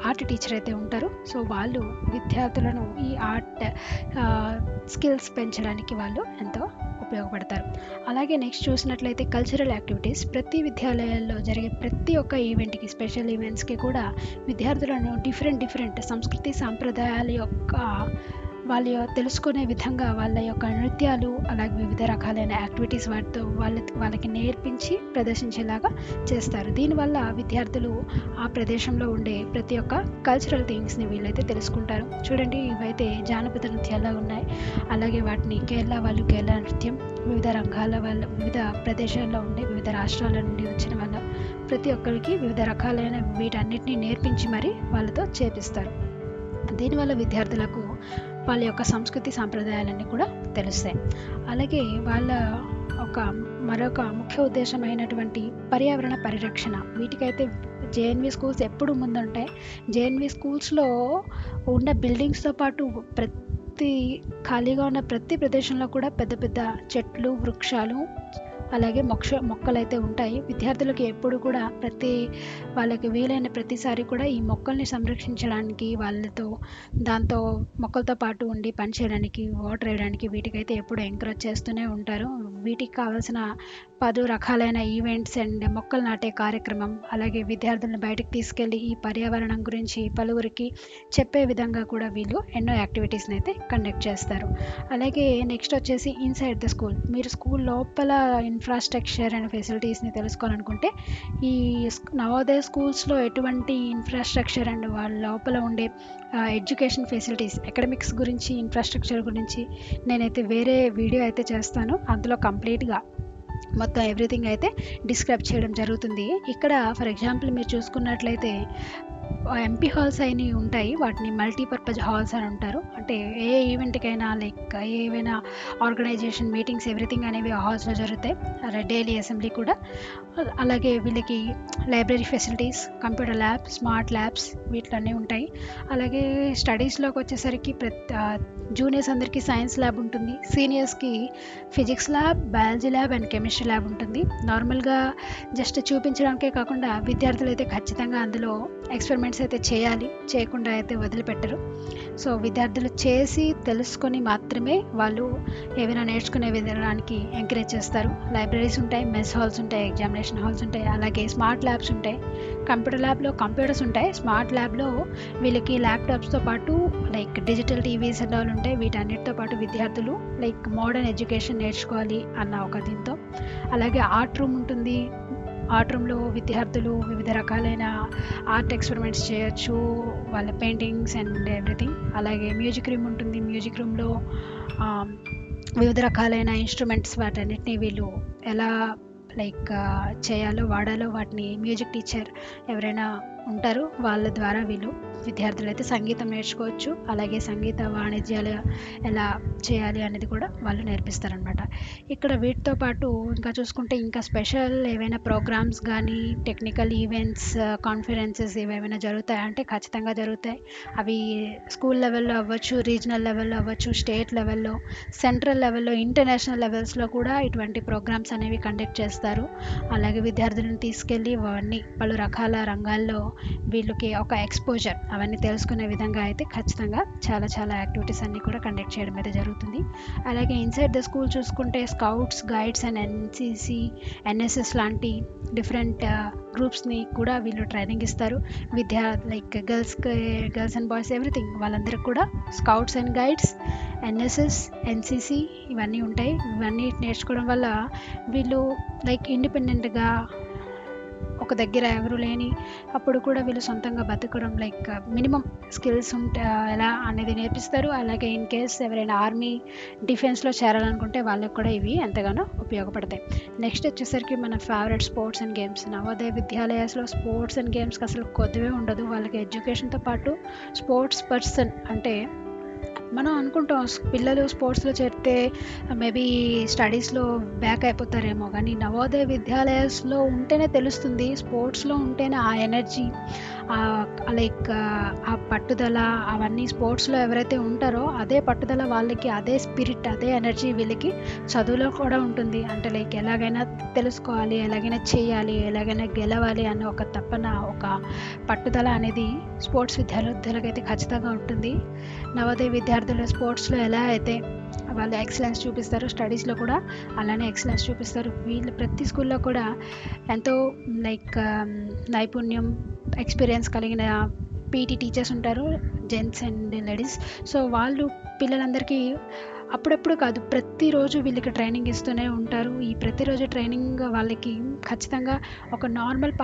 ఆర్ట్ టీచర్ అయితే ఉంటారు. సో వాళ్ళు విద్యార్థులను ఈ ఆర్ట్ స్కిల్స్ పెంచడానికి వాళ్ళు ఎంతో ఉపయోగపడతారు. అలాగే నెక్స్ట్ చూసినట్లయితే కల్చరల్ యాక్టివిటీస్. ప్రతి విద్యాలయాల్లో జరిగే ప్రతి ఒక్క ఈవెంట్కి, స్పెషల్ ఈవెంట్స్కి కూడా విద్యార్థులను డిఫరెంట్ సంస్కృతి సాంప్రదాయాల యొక్క తెలుసుకునే విధంగా వాళ్ళ యొక్క నృత్యాలు, అలాగే వివిధ రకాలైన యాక్టివిటీస్ వాటితో వాళ్ళకి నేర్పించి ప్రదర్శించేలాగా చేస్తారు. దీనివల్ల విద్యార్థులు ఆ ప్రదేశంలో ఉండే ప్రతి ఒక్క కల్చరల్ థింగ్స్ని వీళ్ళైతే తెలుసుకుంటారు. చూడండి, ఇవైతే జానపద నృత్యాలా ఉన్నాయి. అలాగే వాటిని కేరళ నృత్యం, వివిధ రంగాల వాళ్ళ, వివిధ ప్రదేశాల్లో ఉండే వివిధ రాష్ట్రాల నుండి వచ్చిన వాళ్ళ ప్రతి ఒక్కరికి వివిధ రకాలైన వీటన్నిటిని నేర్పించి మరి వాళ్ళతో చేపిస్తారు. దీనివల్ల విద్యార్థులకు వాళ్ళ యొక్క సంస్కృతి సాంప్రదాయాలన్నీ కూడా తెలుస్తాయి. అలాగే వాళ్ళ మరొక ముఖ్య ఉద్దేశమైనటువంటి పర్యావరణ పరిరక్షణ, వీటికైతే జేఎన్వి స్కూల్స్ ఎప్పుడు ముందుంటాయి. జేఎన్వి స్కూల్స్లో ఉన్న బిల్డింగ్స్తో పాటు ఖాళీగా ఉన్న ప్రతి ప్రదేశంలో కూడా పెద్ద పెద్ద చెట్లు, వృక్షాలు, అలాగే మొక్కలు అయితే ఉంటాయి. విద్యార్థులకు ఎప్పుడు కూడా వాళ్ళకి వీలైన ప్రతిసారి కూడా ఈ మొక్కల్ని సంరక్షించడానికి, దాంతో మొక్కలతో పాటు ఉండి పనిచేయడానికి, వాటర్ వేయడానికి వీటికైతే ఎప్పుడు ఎంకరేజ్ చేస్తూనే ఉంటారు. వీటికి కావాల్సిన 10 రకాలైన ఈవెంట్స్ అండ్ మొక్కలు నాటే కార్యక్రమం, అలాగే విద్యార్థులను బయటకు తీసుకెళ్ళి ఈ పర్యావరణం గురించి పలువురికి చెప్పే విధంగా కూడా వీళ్ళు ఎన్నో యాక్టివిటీస్ని అయితే కండక్ట్ చేస్తారు. అలాగే నెక్స్ట్ వచ్చేసి ఇన్సైడ్ ద స్కూల్. మీరు స్కూల్ లోపల ఇన్ఫ్రాస్ట్రక్చర్ అండ్ ఫెసిలిటీస్ని తెలుసుకోవాలనుకుంటే, ఈ నవోదయ స్కూల్స్లో ఎటువంటి ఇన్ఫ్రాస్ట్రక్చర్ అండ్ వాళ్ళ లోపల ఉండే ఎడ్యుకేషన్ ఫెసిలిటీస్, అకాడమిక్స్ గురించి, ఇన్ఫ్రాస్ట్రక్చర్ గురించి నేనైతే వేరే వీడియో అయితే చేస్తాను. అందులో కంప్లీట్గా మొత్తం ఎవ్రీథింగ్ అయితే డిస్క్రైబ్ చేయడం జరుగుతుంది. ఇక్కడ ఫర్ ఎగ్జాంపుల్ మీరు చూసుకున్నట్లయితే ఎంపీ హాల్స్ అయినవి ఉంటాయి. వాటిని మల్టీపర్పస్ హాల్స్ అని ఉంటారు. అంటే ఏ ఈవెంట్కైనా, లైక్ ఏవైనా ఆర్గనైజేషన్ మీటింగ్స్ ఎవ్రీథింగ్ అనేవి ఆ హాల్స్లో జరుగుతాయి. డైలీ అసెంబ్లీ కూడా. అలాగే వీళ్ళకి library facilities, computer lab, smart labs వీటిలన్నీ ఉంటాయి. అలాగే స్టడీస్లోకి వచ్చేసరికి జూనియర్స్ అందరికీ సైన్స్ ల్యాబ్ ఉంటుంది, సీనియర్స్కి physics lab, biology lab and chemistry lab ఉంటుంది. నార్మల్గా జస్ట్ చూపించడానికే కాకుండా విద్యార్థులు అయితే ఖచ్చితంగా అందులో ఎక్స్పెరిమెంట్స్ అయితే చేయాలి, చేయకుండా అయితే వదిలిపెట్టరు. సో విద్యార్థులు చేసి తెలుసుకొని మాత్రమే వాళ్ళు ఏమైనా నేర్చుకునే విధానానికి ఎంకరేజ్ చేస్తారు. లైబ్రరీస్ ఉంటాయి, మెస్ హాల్స్ ఉంటాయి, ఎగ్జామినేషన్ హాల్స్ ఉంటాయి, అలాగే స్మార్ట్ ల్యాబ్స్ ఉంటాయి. కంప్యూటర్ ల్యాబ్లో కంప్యూటర్స్ ఉంటాయి. స్మార్ట్ ల్యాబ్లో వీళ్ళకి ల్యాప్టాప్స్తో పాటు like digital TVs and all ఉంటాయి. వీటన్నిటితో పాటు విద్యార్థులు లైక్ మోడర్న్ ఎడ్యుకేషన్ నేర్చుకోవాలి అన్న ఒక దీంతో. అలాగే ఆర్ట్ రూమ్ ఉంటుంది. ఆర్ట్ రూమ్లో విద్యార్థులు వివిధ రకాలైన ఆర్ట్ ఎక్స్పెరిమెంట్స్ చేయొచ్చు, వాళ్ళ పెయింటింగ్స్ అండ్ ఎవ్రీథింగ్. అలాగే మ్యూజిక్ రూమ్ ఉంటుంది. మ్యూజిక్ రూమ్లో వివిధ రకాలైన ఇన్స్ట్రుమెంట్స్ వాటన్నిటిని వీళ్ళు ఎలా చేయాలో, వాడాలో వాటిని మ్యూజిక్ టీచర్ ఎవరైనా ఉంటారు, వాళ్ళ ద్వారా వీళ్ళు విద్యార్థులు అయితే సంగీతం నేర్చుకోవచ్చు. అలాగే సంగీత వాణిజ్యాలు ఎలా చేయాలి అనేది కూడా వాళ్ళు నేర్పిస్తారనమాట. ఇక్కడ వీటితో పాటు ఇంకా చూసుకుంటే ఇంకా స్పెషల్ ఏవైనా ప్రోగ్రామ్స్ కానీ, టెక్నికల్ ఈవెంట్స్, కాన్ఫరెన్సెస్ ఏవైనా జరుగుతాయంటే ఖచ్చితంగా జరుగుతాయి. అవి స్కూల్ లెవెల్లో అవ్వచ్చు, రీజనల్ లెవెల్లో అవ్వచ్చు, స్టేట్ లెవెల్లో, సెంట్రల్ లెవెల్లో, ఇంటర్నేషనల్ లెవెల్స్లో కూడా ఇటువంటి ప్రోగ్రామ్స్ అనేవి కండక్ట్ చేస్తారు. అలాగే విద్యార్థులను తీసుకెళ్ళి అవన్నీ పలు రకాల రంగాల్లో వీళ్ళకి ఒక ఎక్స్పోజర్ అవన్నీ తెలుసుకునే విధంగా అయితే ఖచ్చితంగా చాలా యాక్టివిటీస్ అన్నీ కూడా కండక్ట్ చేయడం అయితే జరుగుతుంది. అలాగే ఇన్సైడ్ ద స్కూల్ చూసుకుంటే scouts, guides and NCC, NSS లాంటి డిఫరెంట్ గ్రూప్స్ని కూడా వీళ్ళు ట్రైనింగ్ ఇస్తారు. గర్ల్స్ అండ్ బాయ్స్ ఎవ్రీథింగ్ వాళ్ళందరికీ కూడా scouts and guides, NSS, NCC ఇవన్నీ ఉంటాయి. ఇవన్నీ నేర్చుకోవడం వల్ల వీళ్ళు ఇండిపెండెంట్గా ఒక దగ్గర ఎవరు లేని అప్పుడు కూడా వీళ్ళు సొంతంగా బతకడం, మినిమం స్కిల్స్ ఎలా అనేది నేర్పిస్తారు. అలాగే ఇన్ కేస్ ఎవరైనా ఆర్మీ, డిఫెన్స్లో చేరాలనుకుంటే వాళ్ళకి కూడా ఇవి ఎంతగానో ఉపయోగపడతాయి. నెక్స్ట్ వచ్చేసరికి మన favourite sports and games. Navodaya విద్యాలయాస్లో స్పోర్ట్స్ అండ్ గేమ్స్కి అసలు కొద్దివే ఉండదు. వాళ్ళకి ఎడ్యుకేషన్తో పాటు స్పోర్ట్స్ పర్సన్ అంటే మనం అనుకుంటాం పిల్లలు స్పోర్ట్స్లో చేరితే మేబీ స్టడీస్లో బ్యాక్ అయిపోతారేమో, కానీ నవోదయ విద్యాలయాల్లో ఉంటేనే తెలుస్తుంది. స్పోర్ట్స్లో ఉంటేనే ఆ ఎనర్జీ, ఆ పట్టుదల అవన్నీ స్పోర్ట్స్లో ఎవరైతే ఉంటారో అదే పట్టుదల వాళ్ళకి, అదే స్పిరిట్, అదే ఎనర్జీ వీళ్ళకి చదువులో కూడా ఉంటుంది. అంటే ఎలాగైనా తెలుసుకోవాలి, ఎలాగైనా చేయాలి, ఎలాగైనా గెలవాలి అన్న ఒక తపన, ఒక పట్టుదల అనేది స్పోర్ట్స్ విద్యార్థులకైతే ఖచ్చితంగా ఉంటుంది. నవోదయ విద్యార్థులు స్పోర్ట్స్లో ఎలా అయితే వాళ్ళు ఎక్సలెన్స్ చూపిస్తారు, స్టడీస్లో కూడా అలానే ఎక్సలెన్స్ చూపిస్తారు. వీళ్ళు ప్రతి స్కూల్లో కూడా ఎంతో లైక్ నైపుణ్యం, ఎక్స్పీరియన్స్ కలిగిన పీటీ టీచర్స్ ఉంటారు, జెంట్స్ అండ్ లేడీస్. సో వాళ్ళు పిల్లలందరికీ అప్పుడప్పుడు కాదు, ప్రతిరోజు వీళ్ళకి ట్రైనింగ్ ఇస్తూనే ఉంటారు. ఈ ప్రతిరోజు ట్రైనింగ్ వాళ్ళకి ఖచ్చితంగా ఒక నార్మల్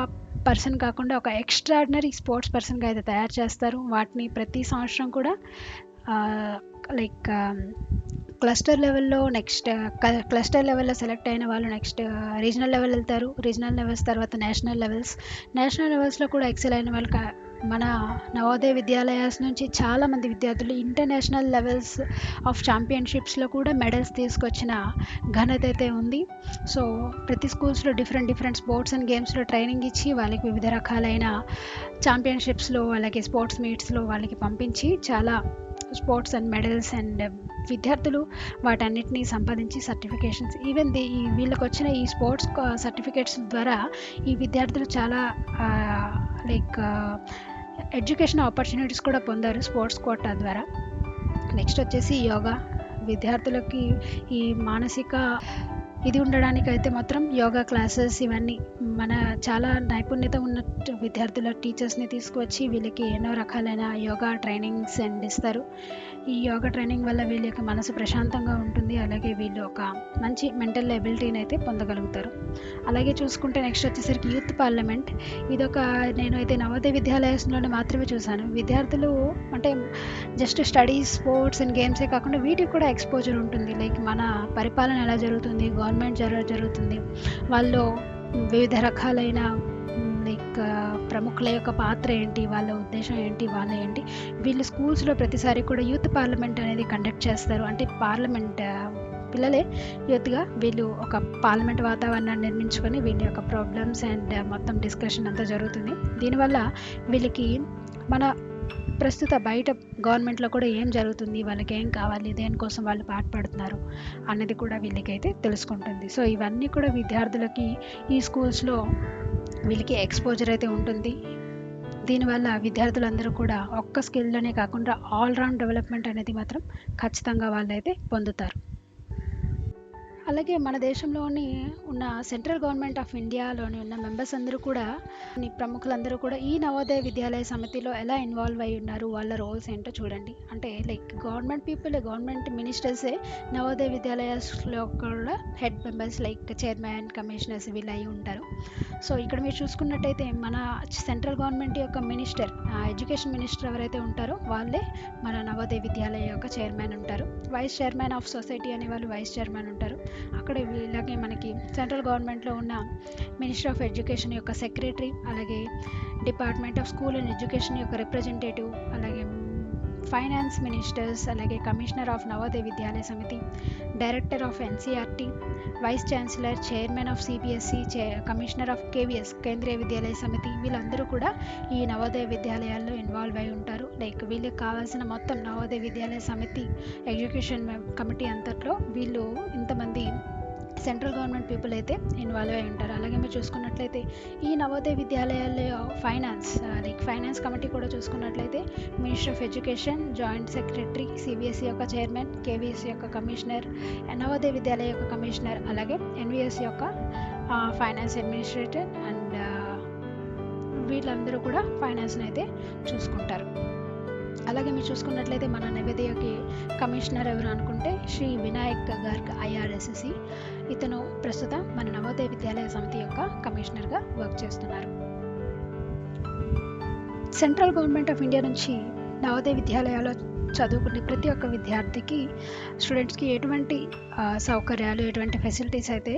పర్సన్ కాకుండా ఒక ఎక్స్ట్రాడినరీ స్పోర్ట్స్ పర్సన్గా అయితే తయారు చేస్తారు. వాటిని ప్రతి సంవత్సరం కూడా లైక్ క్లస్టర్ లెవెల్లో క్లస్టర్ లెవెల్లో సెలెక్ట్ అయిన వాళ్ళు నెక్స్ట్ రీజనల్ లెవెల్ వెళ్తారు. రీజనల్ లెవెల్స్ తర్వాత నేషనల్ లెవెల్స్లో కూడా ఎక్సెల్ అయిన వాళ్ళు మన నవోదయ విద్యాలయాస్ నుంచి చాలామంది విద్యార్థులు ఇంటర్నేషనల్ లెవెల్స్ ఆఫ్ ఛాంపియన్షిప్స్లో కూడా మెడల్స్ తీసుకొచ్చిన ఘనత అయితే ఉంది. సో ప్రతి స్కూల్స్లో డిఫరెంట్ స్పోర్ట్స్ అండ్ గేమ్స్లో ట్రైనింగ్ ఇచ్చి వాళ్ళకి వివిధ రకాలైన ఛాంపియన్షిప్స్లో, వాళ్ళకి స్పోర్ట్స్ మీట్స్లో వాళ్ళకి పంపించి చాలా స్పోర్ట్స్ అండ్ మెడల్స్ అండ్ విద్యార్థులు వాటన్నిటిని సంపాదించి సర్టిఫికేషన్స్ ఈవెన్ వీళ్ళకి వచ్చిన ఈ స్పోర్ట్స్ సర్టిఫికేట్స్ ద్వారా ఈ విద్యార్థులు చాలా లైక్ ఎడ్యుకేషన్ ఆపర్చునిటీస్ కూడా పొందారు స్పోర్ట్స్ కోటా ద్వారా. నెక్స్ట్ వచ్చేసి యోగా. విద్యార్థులకి ఈ మానసిక ఇది ఉండడానికైతే మాత్రం యోగా క్లాసెస్ ఇవన్నీ మన చాలా నైపుణ్యత ఉన్న విద్యార్థుల టీచర్స్ని తీసుకువచ్చి వీళ్ళకి ఎన్నో రకాలైన యోగా ట్రైనింగ్స్ అండ్ ఇస్తారు. ఈ యోగా ట్రైనింగ్ వల్ల వీళ్ళ యొక్క మనసు ప్రశాంతంగా ఉంటుంది, అలాగే వీళ్ళు ఒక మంచి మెంటల్ ఎబిలిటీని అయితే పొందగలుగుతారు. అలాగే చూసుకుంటే నెక్స్ట్ వచ్చేసరికి యూత్ పార్లమెంట్. ఇదొక నేనైతే నవోదయ విద్యాలయంలోనే మాత్రమే చూశాను. విద్యార్థులు అంటే జస్ట్ స్టడీస్, స్పోర్ట్స్ అండ్ గేమ్సే కాకుండా వీటికి కూడా ఎక్స్పోజర్ ఉంటుంది. లైక్ మన పరిపాలన ఎలా జరుగుతుంది, గవర్నమెంట్ జరుగుతుంది, వాళ్ళు వివిధ రకాలైన లైక్ ప్రముఖుల యొక్క పాత్ర ఏంటి, వాళ్ళ ఉద్దేశం ఏంటి, వాళ్ళ ఏంటి. వీళ్ళు స్కూల్స్లో ప్రతిసారి కూడా యూత్ పార్లమెంట్ అనేది కండక్ట్ చేస్తారు. అంటే పార్లమెంట్ పిల్లలే యూత్గా వీళ్ళు ఒక పార్లమెంట్ వాతావరణాన్ని నిర్మించుకొని వీళ్ళ యొక్క ప్రాబ్లమ్స్ అండ్ మొత్తం డిస్కషన్ అంతా జరుగుతుంది. దీనివల్ల వీళ్ళకి మన ప్రస్తుత బయట గవర్నమెంట్లో కూడా ఏం జరుగుతుంది, వాళ్ళకి ఏం కావాలి, దేనికోసం వాళ్ళు పాటుపడుతున్నారు అన్నది కూడా వీళ్ళకైతే తెలుసుకుంటుంది. సో ఇవన్నీ కూడా విద్యార్థులకి ఈ స్కూల్స్లో వీళ్ళకి ఎక్స్పోజర్ అయితే ఉంటుంది. దీనివల్ల విద్యార్థులందరూ కూడా ఒక్క స్కిల్లోనే కాకుండా ఆల్రౌండ్ డెవలప్మెంట్ అనేది మాత్రం ఖచ్చితంగా వాళ్ళైతే పొందుతారు. అలాగే మన దేశంలోని ఉన్న సెంట్రల్ గవర్నమెంట్ ఆఫ్ ఇండియాలోని ఉన్న మెంబర్స్ అందరూ కూడా, ప్రముఖులందరూ కూడా ఈ నవోదయ విద్యాలయ సమితిలో ఎలా ఇన్వాల్వ్ అయి ఉన్నారు, వాళ్ళ రోల్స్ ఏంటో చూడండి. అంటే లైక్ గవర్నమెంట్ మినిస్టర్సే నవోదయ విద్యాలయాల్లో కూడా head members like chairman, commissioners వీళ్ళు అయి ఉంటారు. సో ఇక్కడ మీరు చూసుకున్నట్టయితే మన సెంట్రల్ గవర్నమెంట్ యొక్క మినిస్టర్, ఎడ్యుకేషన్ మినిస్టర్ ఎవరైతే ఉంటారో వాళ్ళే మన నవోదయ విద్యాలయ యొక్క చైర్మన్ ఉంటారు. వైస్ చైర్మన్ ఆఫ్ సొసైటీ అనే వాళ్ళు వైస్ చైర్మన్ ఉంటారు. అక్కడ ఇలాగే మనకి సెంట్రల్ గవర్నమెంట్లో ఉన్న మినిస్టర్ ఆఫ్ ఎడ్యుకేషన్ యొక్క సెక్రటరీ, అలాగే department of school and education యొక్క రిప్రజెంటేటివ్, అలాగే ఫైనాన్స్ మినిస్టర్స్, అలాగే commissioner of Navodaya Vidyalaya Samiti, director of NCERT, vice chancellor, chairman of CBSE, commissioner of KVS Kendriya Vidyalaya సమితి, వీళ్ళందరూ కూడా ఈ నవోదయ విద్యాలయాల్లో ఇన్వాల్వ్ అయి ఉంటారు. లైక్ వీళ్ళకి కావాల్సిన మొత్తం నవోదయ విద్యాలయ సమితి ఎడ్యుకేషన్ కమిటీ అంతట్లో వీళ్ళు ఇంతమంది సెంట్రల్ గవర్నమెంట్ పీపుల్ అయితే ఇన్వాల్వ్ అయి ఉంటారు. అలాగే మీరు చూసుకున్నట్లయితే ఈ నవోదయ విద్యాలయాల్లో ఫైనాన్స్ కమిటీ కూడా చూసుకున్నట్లయితే minister of education, joint secretary, CBSE యొక్క చైర్మన్, కేవీఎస్ యొక్క కమిషనర్, నవోదయ విద్యాలయ యొక్క కమిషనర్, అలాగే ఎన్విఎస్ యొక్క ఫైనాన్స్ అడ్మినిస్ట్రేటర్ అండ్ వీళ్ళందరూ కూడా ఫైనాన్స్ని అయితే చూసుకుంటారు. అలాగే మీరు చూసుకున్నట్లయితే మన నవోదయకి కమిషనర్ ఎవరు అనుకుంటే శ్రీ వినాయక్ గర్గ్ ఐఆర్ఎస్సి. ఇతను ప్రస్తుతం మన నవోదయ విద్యాలయ సమితి యొక్క కమిషనర్గా వర్క్ చేస్తున్నారు. సెంట్రల్ గవర్నమెంట్ ఆఫ్ ఇండియా నుంచి నవోదయ విద్యాలయాల్లో చదువుకునే ప్రతి ఒక్క విద్యార్థికి, స్టూడెంట్స్కి ఎటువంటి సౌకర్యాలు, ఎటువంటి ఫెసిలిటీస్ అయితే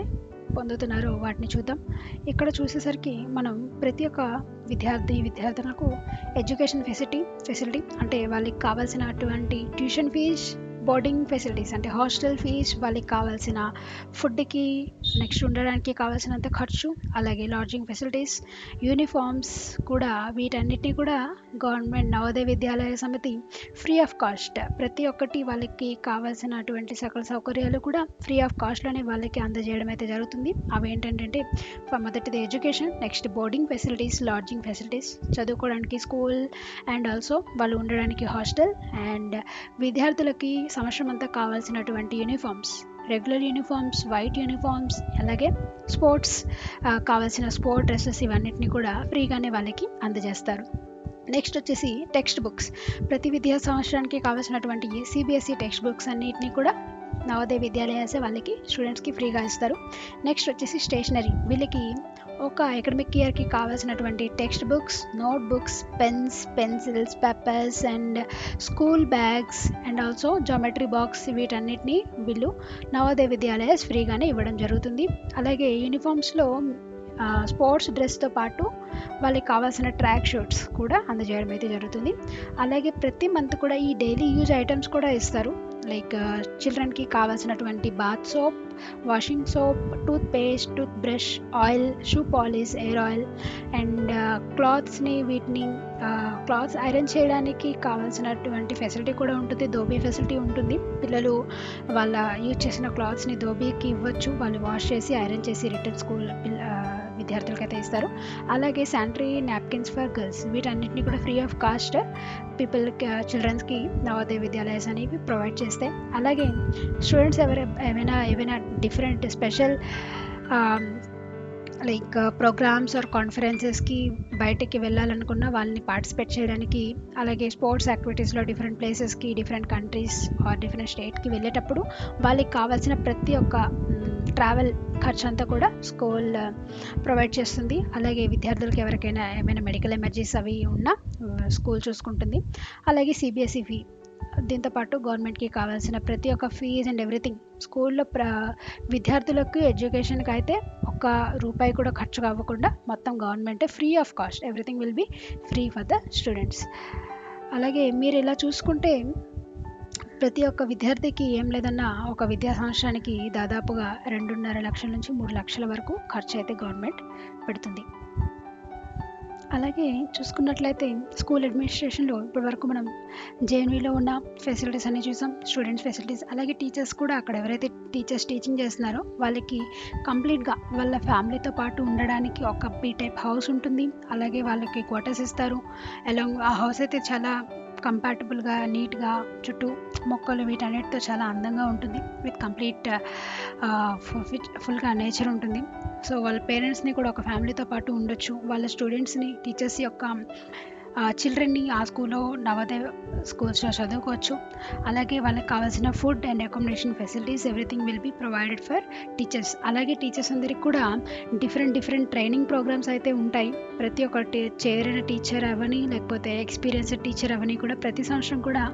పొందుతున్నారో వాటిని చూద్దాం. ఇక్కడ చూసేసరికి మనం ప్రతి ఒక్క విద్యార్థులకు ఎడ్యుకేషన్ ఫెసిలిటీ అంటే వాళ్ళకి కావాల్సినటువంటి ట్యూషన్ ఫీజ్, బోర్డింగ్ ఫెసిలిటీస్ అంటే హాస్టల్ ఫీజ్, వాళ్ళకి కావాల్సిన ఫుడ్కి నెక్స్ట్ ఉండడానికి కావాల్సినంత ఖర్చు, అలాగే లాడ్జింగ్ ఫెసిలిటీస్, యూనిఫామ్స్ కూడా, వీటన్నిటిని కూడా గవర్నమెంట్ నవోదయ విద్యాలయ సమితి ఫ్రీ ఆఫ్ కాస్ట్, ప్రతి ఒక్కటి వాళ్ళకి కావాల్సినటువంటి సకల సౌకర్యాలు కూడా ఫ్రీ ఆఫ్ కాస్ట్లోనే వాళ్ళకి అందజేయడం అయితే జరుగుతుంది. అవి ఏంటంటే మొదటిది education, next boarding facilities, lodging facilities, చదువుకోవడానికి స్కూల్ అండ్ ఆల్సో వాళ్ళు ఉండడానికి హాస్టల్, అండ్ విద్యార్థులకి సంవత్సరం అంతా కావాల్సినటువంటి uniforms, regular uniforms, white uniforms, అలాగే స్పోర్ట్స్ కావాల్సిన స్పోర్ట్ డ్రెస్సెస్, ఇవన్నిటిని కూడా ఫ్రీగానే వాళ్ళకి అందజేస్తారు. నెక్స్ట్ వచ్చేసి టెక్స్ట్ బుక్స్, ప్రతి విద్యా సంవత్సరానికి కావాల్సినటువంటి సిబిఎస్ఈ టెక్స్ట్ బుక్స్ అన్నిటిని కూడా నవోదయ విద్యాలయాసే వాళ్ళకి స్టూడెంట్స్కి ఫ్రీగా ఇస్తారు. నెక్స్ట్ వచ్చేసి స్టేషనరీ, వీళ్ళకి ఒక అకాడమిక్ ఇయర్కి కావాల్సినటువంటి text books, note books, pens, pencils, papers and school bags and also geometry box, వీటన్నిటిని వీళ్ళు నవోదయ విద్యాలయాస్ ఫ్రీగానే ఇవ్వడం జరుగుతుంది. అలాగే యూనిఫామ్స్లో స్పోర్ట్స్ డ్రెస్తో పాటు వాళ్ళకి కావాల్సిన ట్రాక్ షూట్స్ కూడా అందజేయడం అయితే జరుగుతుంది. అలాగే ప్రతి మంత్ కూడా ఈ డైలీ యూజ్ ఐటమ్స్ కూడా ఇస్తారు. లైక్ చిల్డ్రన్కి కావాల్సినటువంటి bath soap, washing soap, toothpaste, toothbrush, oil, shoe polish, hair oil and క్లాత్స్ని, వీటిని క్లాత్స్ ఐరన్ చేయడానికి కావాల్సినటువంటి ఫెసిలిటీ కూడా ఉంటుంది. ధోబీ ఫెసిలిటీ ఉంటుంది. పిల్లలు వాళ్ళ యూజ్ చేసిన క్లాత్స్ని ధోబీకి ఇవ్వచ్చు, వాళ్ళు వాష్ చేసి ఐరన్ చేసి రిటర్న్ స్కూల్ విద్యార్థులకైతే ఇస్తారు. అలాగే శానిటరీ నాప్కిన్స్ ఫర్ గర్ల్స్, వీటన్నిటిని కూడా ఫ్రీ ఆఫ్ కాస్ట్ చిల్డ్రన్స్కి నవోదయ విద్యాలయాస్ అనేవి ప్రొవైడ్ చేస్తాయి. అలాగే స్టూడెంట్స్ ఏమైనా different special like programs or కాన్ఫరెన్సెస్కి బయటకి వెళ్ళాలనుకున్న వాళ్ళని పార్టిసిపేట్ చేయడానికి, అలాగే స్పోర్ట్స్ యాక్టివిటీస్లో డిఫరెంట్ ప్లేసెస్కి, డిఫరెంట్ కంట్రీస్ ఆర్ డిఫరెంట్ స్టేట్కి వెళ్ళేటప్పుడు వాళ్ళకి కావాల్సిన ప్రతి ఒక్క ట్రావెల్ ఖర్చు అంతా కూడా స్కూల్ ప్రొవైడ్ చేస్తుంది. అలాగే విద్యార్థులకు ఎవరికైనా ఏమైనా మెడికల్ ఎమర్జెన్సీస్ అవి ఉన్నా స్కూల్ చూసుకుంటుంది. అలాగే సిబిఎస్ఈ ఫీ, దీంతోపాటు గవర్నమెంట్కి కావాల్సిన ప్రతి ఒక్క ఫీజ్ అండ్ ఎవ్రీథింగ్, స్కూల్లో విద్యార్థులకు ఎడ్యుకేషన్కి అయితే ఒక్క రూపాయి కూడా ఖర్చు కావకుండా మొత్తం గవర్నమెంటే free of cost, everything will be free for the students. అలాగే మీరు ఇలా చూసుకుంటే ప్రతి ఒక్క విద్యార్థికి ఏం లేదన్నా ఒక విద్యా సంవత్సరానికి దాదాపుగా 2.5 లక్షల నుంచి 3 లక్షల వరకు ఖర్చు అయితే గవర్నమెంట్ పెడుతుంది. అలాగే చూసుకున్నట్లయితే స్కూల్ అడ్మినిస్ట్రేషన్లో ఇప్పటి వరకు మనం జేఎన్వీలో ఉన్న ఫెసిలిటీస్ అన్ని చూసాం, స్టూడెంట్స్ ఫెసిలిటీస్. అలాగే టీచర్స్ కూడా అక్కడ ఎవరైతే టీచర్స్ టీచింగ్ చేస్తున్నారో వాళ్ళకి కంప్లీట్గా వాళ్ళ ఫ్యామిలీతో పాటు ఉండడానికి ఒక బీ టైప్ హౌస్ ఉంటుంది. అలాగే వాళ్ళకి క్వార్టర్స్ ఇస్తారు. అలాంగ్ ఆ హౌస్ అయితే చాలా కంపాటబుల్గా, నీట్గా, చుట్టూ మొక్కలు వీటన్నిటితో చాలా అందంగా ఉంటుంది. విత్ కంప్లీట్ ఫుల్గా నేచర్ ఉంటుంది. సో వాళ్ళ పేరెంట్స్ని కూడా ఒక ఫ్యామిలీతో పాటు ఉండొచ్చు. వాళ్ళ స్టూడెంట్స్ని, టీచర్స్ యొక్క చిల్డ్రన్ని ఆ స్కూల్లో నవోదయ స్కూల్స్లో చదువుకోవచ్చు. అలాగే వాళ్ళకి కావాల్సిన food and accommodation facilities everything will be provided for teachers. అలాగే టీచర్స్ అందరికి కూడా డిఫరెంట్ ట్రైనింగ్ ప్రోగ్రామ్స్ అయితే ఉంటాయి. ప్రతి ఒక్క చేరిన టీచర్ అవని, లేకపోతే ఎక్స్పీరియన్స్డ్ టీచర్ అవని కూడా ప్రతి సంవత్సరం కూడా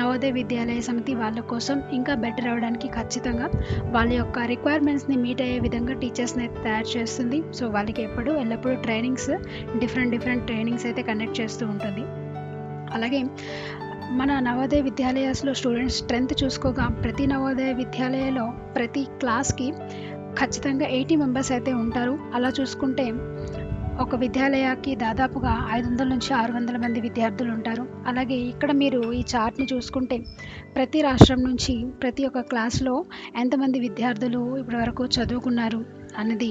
నవోదయ విద్యాలయ సమితి వాళ్ళ కోసం ఇంకా బెటర్ అవ్వడానికి ఖచ్చితంగా వాళ్ళ యొక్క రిక్వైర్మెంట్స్ని మీట్ అయ్యే విధంగా టీచర్స్ని అయితే తయారు చేస్తుంది. సో వాళ్ళకి ఎల్లప్పుడూ ట్రైనింగ్స్, డిఫరెంట్ ట్రైనింగ్స్ అయితే కండక్ట్ చేస్తూ ఉంటుంది. అలాగే మన నవోదయ విద్యాలయాస్లో స్టూడెంట్స్ స్ట్రెంత్ చూసుకోగా ప్రతి నవోదయ విద్యాలయంలో ప్రతి క్లాస్కి ఖచ్చితంగా 80 మెంబర్స్ అయితే ఉంటారు. అలా చూసుకుంటే ఒక విద్యాలయానికి దాదాపుగా 500 నుంచి 600 మంది విద్యార్థులు ఉంటారు. అలాగే ఇక్కడ మీరు ఈ చార్ట్ని చూసుకుంటే ప్రతి రాష్ట్రం నుంచి ప్రతి ఒక్క క్లాస్లో ఎంతమంది విద్యార్థులు ఇప్పటివరకు చదువుకున్నారు అనేది,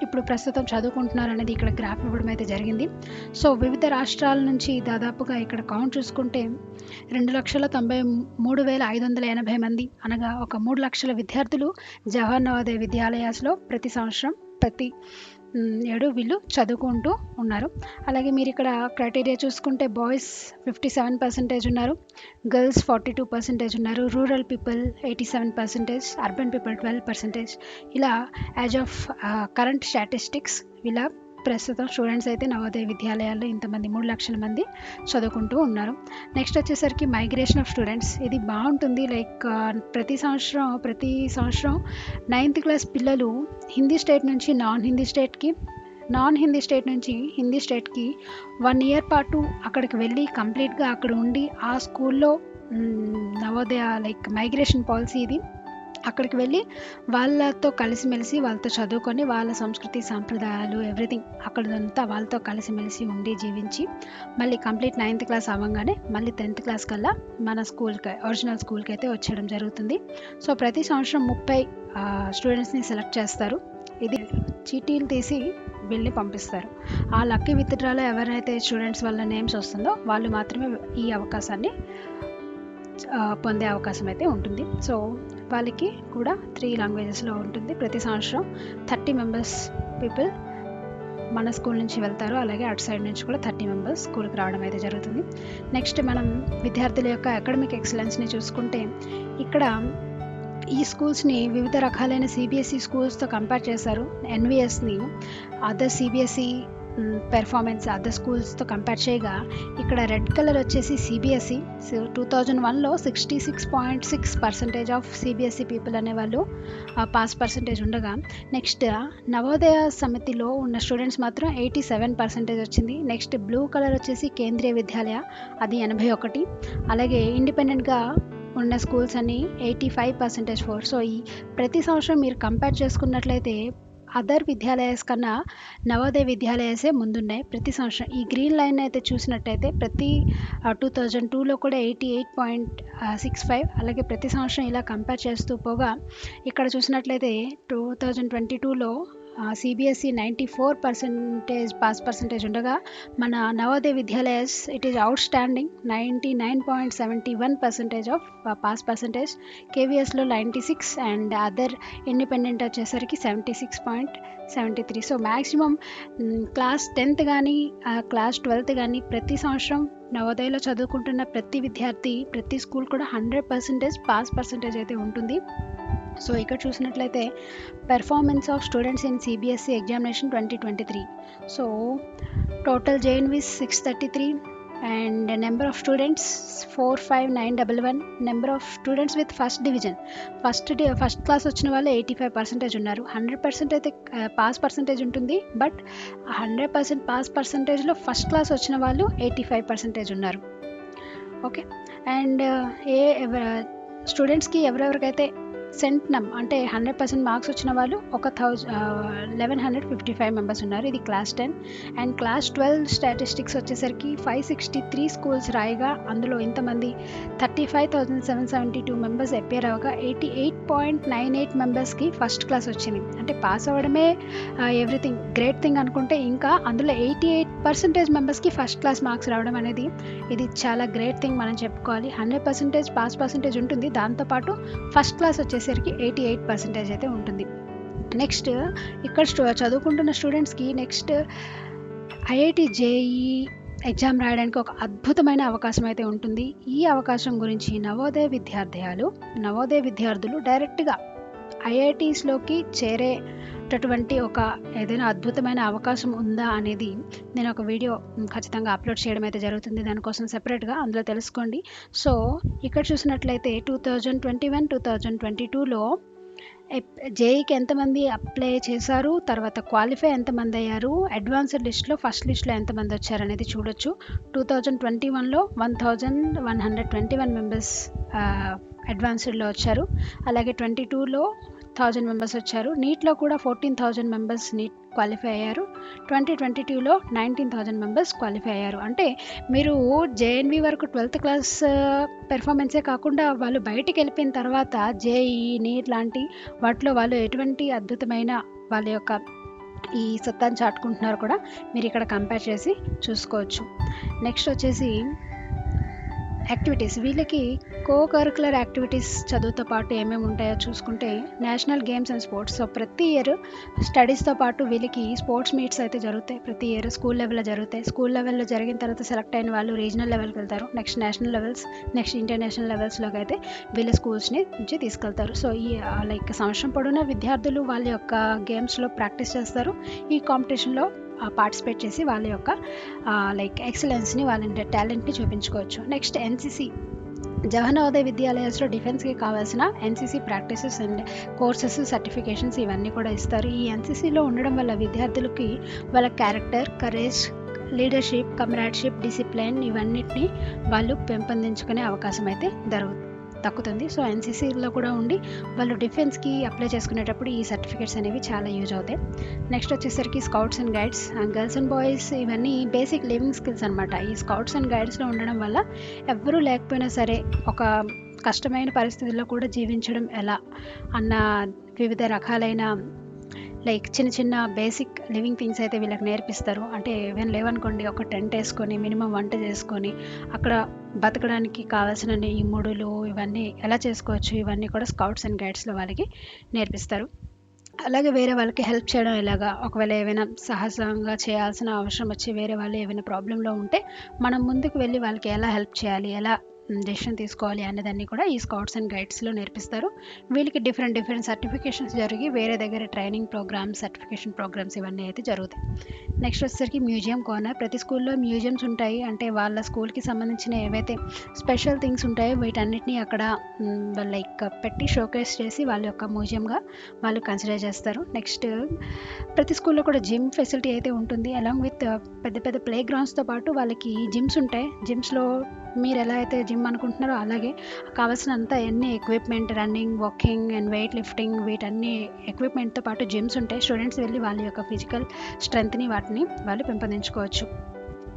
ఇప్పుడు ప్రస్తుతం చదువుకుంటున్నారు అనేది ఇక్కడ గ్రాఫ్ ఇవ్వడం అయితే జరిగింది. సో వివిధ రాష్ట్రాల నుంచి దాదాపుగా ఇక్కడ కౌంట్ చూసుకుంటే 2,93,580 మంది, అనగా ఒక 3 లక్షల విద్యార్థులు జవహర్ నవోదయ విద్యాలయాస్లో ప్రతి సంవత్సరం ప్రతి ఏడు వీళ్ళు చదువుకుంటూ ఉన్నారు. అలాగే మీరు ఇక్కడ క్రైటీరియా చూసుకుంటే బాయ్స్ 57% ఉన్నారు, గర్ల్స్ 42% ఉన్నారు, రూరల్ పీపుల్ 87%, అర్బన్ పీపుల్ 12%. ఇలా యాజ్ ఆఫ్ కరెంట్ స్టాటిస్టిక్స్ ఇలా ప్రస్తుతం స్టూడెంట్స్ అయితే నవోదయ విద్యాలయాల్లో ఇంతమంది 3 లక్షల మంది చదువుకుంటూ ఉన్నారు. నెక్స్ట్ వచ్చేసరికి మైగ్రేషన్ ఆఫ్ స్టూడెంట్స్. ఇది బాగుంటుంది. లైక్ ప్రతి సంవత్సరం 9th క్లాస్ పిల్లలు హిందీ స్టేట్ నుంచి నాన్ హిందీ స్టేట్ నుంచి హిందీ స్టేట్కి 1 ఇయర్ పాటు అక్కడికి వెళ్ళి కంప్లీట్గా అక్కడ ఉండి ఆ స్కూల్లో నవోదయ లైక్ మైగ్రేషన్ పాలసీ ఇది అక్కడికి వెళ్ళి వాళ్ళతో కలిసిమెలిసి వాళ్ళతో చదువుకొని వాళ్ళ సంస్కృతి సాంప్రదాయాలు ఎవ్రీథింగ్ అక్కడంతా వాళ్ళతో కలిసిమెలిసి ఉండి జీవించి మళ్ళీ కంప్లీట్ 9th క్లాస్ అవ్వగానే మళ్ళీ 10th క్లాస్ కల్లా మన స్కూల్కి ఒరిజినల్ స్కూల్కి అయితే వచ్చేయడం జరుగుతుంది. సో ప్రతి సంవత్సరం 30 స్టూడెంట్స్ని సెలెక్ట్ చేస్తారు. ఇది చీటీలు తీసి వెళ్ళి పంపిస్తారు. ఆ లక్కీ విత్డ్రాలో ఎవరైతే స్టూడెంట్స్ వాళ్ళ నేమ్స్ వస్తుందో వాళ్ళు మాత్రమే ఈ అవకాశాన్ని పొందే అవకాశం అయితే ఉంటుంది. సో వాళ్ళకి కూడా 3 లాంగ్వేజెస్లో ఉంటుంది. ప్రతి సంవత్సరం 30 మెంబర్స్ పీపుల్ మన స్కూల్ నుంచి వెళ్తారు. అలాగే అటు సైడ్ నుంచి కూడా 30 మెంబర్స్ స్కూల్కి రావడం అయితే జరుగుతుంది. నెక్స్ట్ మనం విద్యార్థుల యొక్క అకాడమిక్ ఎక్సలెన్స్ని చూసుకుంటే ఇక్కడ ఈ స్కూల్స్ని వివిధ రకాలైన సిబిఎస్ఈ స్కూల్స్తో కంపేర్ చేశారు. ఎన్విఎస్ని అదర్ సిబిఎస్ఈ పెర్ఫార్మెన్స్ అదర్ స్కూల్స్తో కంపేర్ చేయగా ఇక్కడ రెడ్ కలర్ వచ్చేసి సిబిఎస్ఈ. 2001లో 66.6% ఆఫ్ సిబిఎస్ఈ పీపుల్ అనేవాళ్ళు పాస్ పర్సంటేజ్ ఉండగా నెక్స్ట్ నవోదయ సమితిలో ఉన్న స్టూడెంట్స్ మాత్రం 87% వచ్చింది. నెక్స్ట్ బ్లూ కలర్ వచ్చేసి కేంద్రీయ విద్యాలయ, అది 81. అలాగే ఇండిపెండెంట్గా ఉన్న స్కూల్స్ అన్ని 85% ఫోర్. సో ఈ ప్రతి సంవత్సరం మీరు కంపేర్ చేసుకున్నట్లయితే అదర్ విద్యాలయాస్ కన్నా నవోదయ విద్యాలయాసే ముందున్నాయి ప్రతి సంవత్సరం. ఈ గ్రీన్ లైన్ అయితే చూసినట్టయితే ప్రతి 2002లో కూడా 88.65. అలాగే ప్రతి సంవత్సరం ఇలా కంపేర్ చేస్తూ పోగా ఇక్కడ చూసినట్లయితే 2022లో సిబిఎస్ఈ 94% పాస్ పర్సంటేజ్ ఉండగా మన Navodaya Vidyalayas it is outstanding 99.71% of pass percentage. కేవీఎస్లో 96 అండ్ అదర్ ఇండిపెండెంట్ వచ్చేసరికి 76.73. సో మ్యాక్సిమం క్లాస్ 10th కానీ క్లాస్ 12th కానీ ప్రతి సంవత్సరం నవోదయలో చదువుకుంటున్న ప్రతి విద్యార్థి ప్రతి స్కూల్ కూడా 100% పాస్ పర్సంటేజ్ అయితే ఉంటుంది. సో ఇక్కడ చూసినట్లయితే performance of students in CBSE examination 2023. So total JNVs 633 and number of students 45911. Number of students with first division first class వచ్చిన వాళ్ళు 85% ఉన్నారు. 100% అయితే పాస్ పర్సంటేజ్ ఉంటుంది. బట్ 100% పాస్ పర్సంటేజ్లో ఫస్ట్ క్లాస్ వచ్చిన వాళ్ళు 85% ఉన్నారు. ఓకే, అండ్ స్టూడెంట్స్కి ఎవరెవరికైతే సెంట్నమ్ అంటే 100% మార్క్స్ వచ్చిన వాళ్ళు 1155 మెంబర్స్ ఉన్నారు. ఇది క్లాస్ 10. అండ్ క్లాస్ 12 స్టాటిస్టిక్స్ వచ్చేసరికి 563 స్కూల్స్ రాయగా అందులో ఇంతమంది 35,772 మెంబర్స్ అపియర్ అవ్వగా 88.98 మెంబర్స్కి ఫస్ట్ క్లాస్ వచ్చింది. అంటే పాస్ అవ్వడమే ఎవ్రీథింగ్ గ్రేట్ థింగ్ అనుకుంటే ఇంకా అందులో 88% మెంబర్స్కి ఫస్ట్ క్లాస్ మార్క్స్ రావడం అనేది ఇది చాలా గ్రేట్ థింగ్ మనం చెప్పుకోవాలి. 100% పాస్ పర్సంటేజ్ ఉంటుంది, దాంతోపాటు ఫస్ట్ క్లాస్ వచ్చేసరికి 88% అయితే ఉంటుంది. నెక్స్ట్ ఇక్కడ చదువుకుంటున్న స్టూడెంట్స్కి నెక్స్ట్ ఐఐటి జేఈ ఎగ్జామ్ రాయడానికి ఒక అద్భుతమైన అవకాశం అయితే ఉంటుంది. ఈ అవకాశం గురించి నవోదయ విద్యార్థులు డైరెక్ట్గా ఐఐటీస్లోకి చేరేటటువంటి ఒక ఏదైనా అద్భుతమైన అవకాశం ఉందా అనేది నేను ఒక వీడియో ఖచ్చితంగా అప్లోడ్ చేయడం అయితే జరుగుతుంది. దానికోసం సెపరేట్గా అందులో తెలుసుకోండి. సో ఇక్కడ చూసినట్లయితే 2021-2022లో జేఈకి ఎంతమంది అప్లై చేశారు, తర్వాత క్వాలిఫై ఎంతమంది అయ్యారు, అడ్వాన్స్డ్ లిస్ట్లో ఫస్ట్ లిస్ట్లో ఎంతమంది వచ్చారు అనేది చూడొచ్చు. 2021లో 1121 మెంబర్స్ అడ్వాన్స్డ్లో వచ్చారు. అలాగే 22లో 1000 మెంబర్స్ వచ్చారు. నీట్లో కూడా 14,000 మెంబర్స్ నీట్ క్వాలిఫై అయ్యారు. 2022లో 19,000 మెంబర్స్ క్వాలిఫై అయ్యారు. అంటే మీరు జేఎన్వి వరకు 12th క్లాస్ పెర్ఫార్మెన్సే కాకుండా వాళ్ళు బయటికి వెళ్ళిపోయిన తర్వాత జేఈ నీట్ లాంటి వాటిలో వాళ్ళు ఎటువంటి అద్భుతమైన వాళ్ళ యొక్క ఈ సత్తాన్ని చాటుకుంటున్నారు కూడా మీరు ఇక్కడ కంపేర్ చేసి చూసుకోవచ్చు. నెక్స్ట్ వచ్చేసి యాక్టివిటీస్. వీళ్ళకి కరికులర్ యాక్టివిటీస్ చదువుతో పాటు ఏమేమి ఉంటాయో చూసుకుంటే national games and sports. So ప్రతి ఇయర్ స్టడీస్తో పాటు వీళ్ళకి స్పోర్ట్స్ మీట్స్ అయితే జరుగుతాయి. ప్రతి ఇయర్ స్కూల్ లెవెల్లో జరుగుతాయి. స్కూల్ లెవెల్లో జరిగిన తర్వాత సెలెక్ట్ అయిన వాళ్ళు రీజనల్ లెవెల్కి వెళ్తారు. Next national levels, next international లెవెల్స్లోకి అయితే వీళ్ళ స్కూల్స్ని నుంచి తీసుకెళ్తారు. సో ఈ సంవత్సరం పొడవునా విద్యార్థులు వాళ్ళ యొక్క గేమ్స్లో ప్రాక్టీస్ చేస్తారు. ఈ కాంపిటీషన్లో పార్టిసిపేట్ చేసి వాళ్ళ యొక్క ఎక్సలెన్స్ని వాళ్ళ టాలెంట్ని చూపించుకోవచ్చు. Next NCC. జవహర్ నవోదయ విద్యాలయాస్లో డిఫెన్స్కి కావాల్సిన NCC practices and courses, certifications ఇవన్నీ కూడా ఇస్తారు. ఈ ఎన్సిసిలో ఉండడం వల్ల విద్యార్థులకి వాళ్ళ character, courage, leadership, comradeship, discipline ఇవన్నిటిని వాళ్ళు పెంపొందించుకునే అవకాశం అయితే దక్కుతుంది. సో ఎన్సీసీలో కూడా ఉండి వాళ్ళు డిఫెన్స్కి అప్లై చేసుకునేటప్పుడు ఈ సర్టిఫికేట్స్ అనేవి చాలా యూజ్ అవుతాయి. నెక్స్ట్ వచ్చేసరికి scouts and guides, girls and boys ఇవన్నీ బేసిక్ లివింగ్ స్కిల్స్ అనమాట. ఈ స్కౌట్స్ అండ్ గైడ్స్లో ఉండడం వల్ల ఎవ్వరూ లేకపోయినా సరే ఒక కష్టమైన పరిస్థితుల్లో కూడా జీవించడం ఎలా అన్న వివిధ రకాలైన లైక్ చిన్న చిన్న బేసిక్ లివింగ్ థింగ్స్ అయితే వీళ్ళకి నేర్పిస్తారు. అంటే ఏమైనా లేవనుకోండి, ఒక టెంట్ వేసుకొని మినిమం వంట చేసుకొని అక్కడ బతకడానికి కావాల్సిన ఈ ముడులు ఇవన్నీ ఎలా చేసుకోవచ్చు, ఇవన్నీ కూడా స్కౌట్స్ అండ్ గైడ్స్లో వాళ్ళకి నేర్పిస్తారు. అలాగే వేరే వాళ్ళకి హెల్ప్ చేయడం ఎలాగా, ఒకవేళ ఏమైనా సాహసంగా చేయాల్సిన అవసరం వచ్చి వేరే వాళ్ళు ఏమైనా ప్రాబ్లంలో ఉంటే మనం ముందుకు వెళ్ళి వాళ్ళకి ఎలా హెల్ప్ చేయాలి, ఎలా డెసిషన్ తీసుకోవాలి అనేదాన్ని కూడా ఈ స్కౌట్స్ అండ్ గైడ్స్లో నేర్పిస్తారు. వీళ్ళకి డిఫరెంట్ సర్టిఫికేషన్స్ జరిగి వేరే దగ్గర ట్రైనింగ్ ప్రోగ్రామ్స్, సర్టిఫికేషన్ ప్రోగ్రామ్స్ ఇవన్నీ అయితే జరుగుతాయి. నెక్స్ట్ వచ్చేసరికి మ్యూజియం కార్నర్. ప్రతి స్కూల్లో మ్యూజియంస్ ఉంటాయి. అంటే వాళ్ళ స్కూల్కి సంబంధించిన ఏవైతే స్పెషల్ థింగ్స్ ఉంటాయో వీటన్నిటిని అక్కడ లైక్ పెట్టి షోకేస్ చేసి వాళ్ళ యొక్క మ్యూజియంగా వాళ్ళు కన్సిడర్ చేస్తారు. నెక్స్ట్ ప్రతి స్కూల్లో కూడా జిమ్ ఫెసిలిటీ అయితే ఉంటుంది. అలాంగ్ విత్ పెద్ద పెద్ద ప్లే గ్రౌండ్స్తో పాటు వాళ్ళకి జిమ్స్ ఉంటాయి. జిమ్స్లో మీరు ఎలా అయితే జిమ్ అనుకుంటున్నారో అలాగే కావాల్సినంత ఎన్ని equipment, running, walking and weightlifting వీటన్ని ఎక్విప్మెంట్తో పాటు జిమ్స్ ఉంటాయి. స్టూడెంట్స్ వెళ్ళి వాళ్ళ యొక్క ఫిజికల్ స్ట్రెంగ్త్ని వాటిని వాళ్ళు పెంపొందించుకోవచ్చు.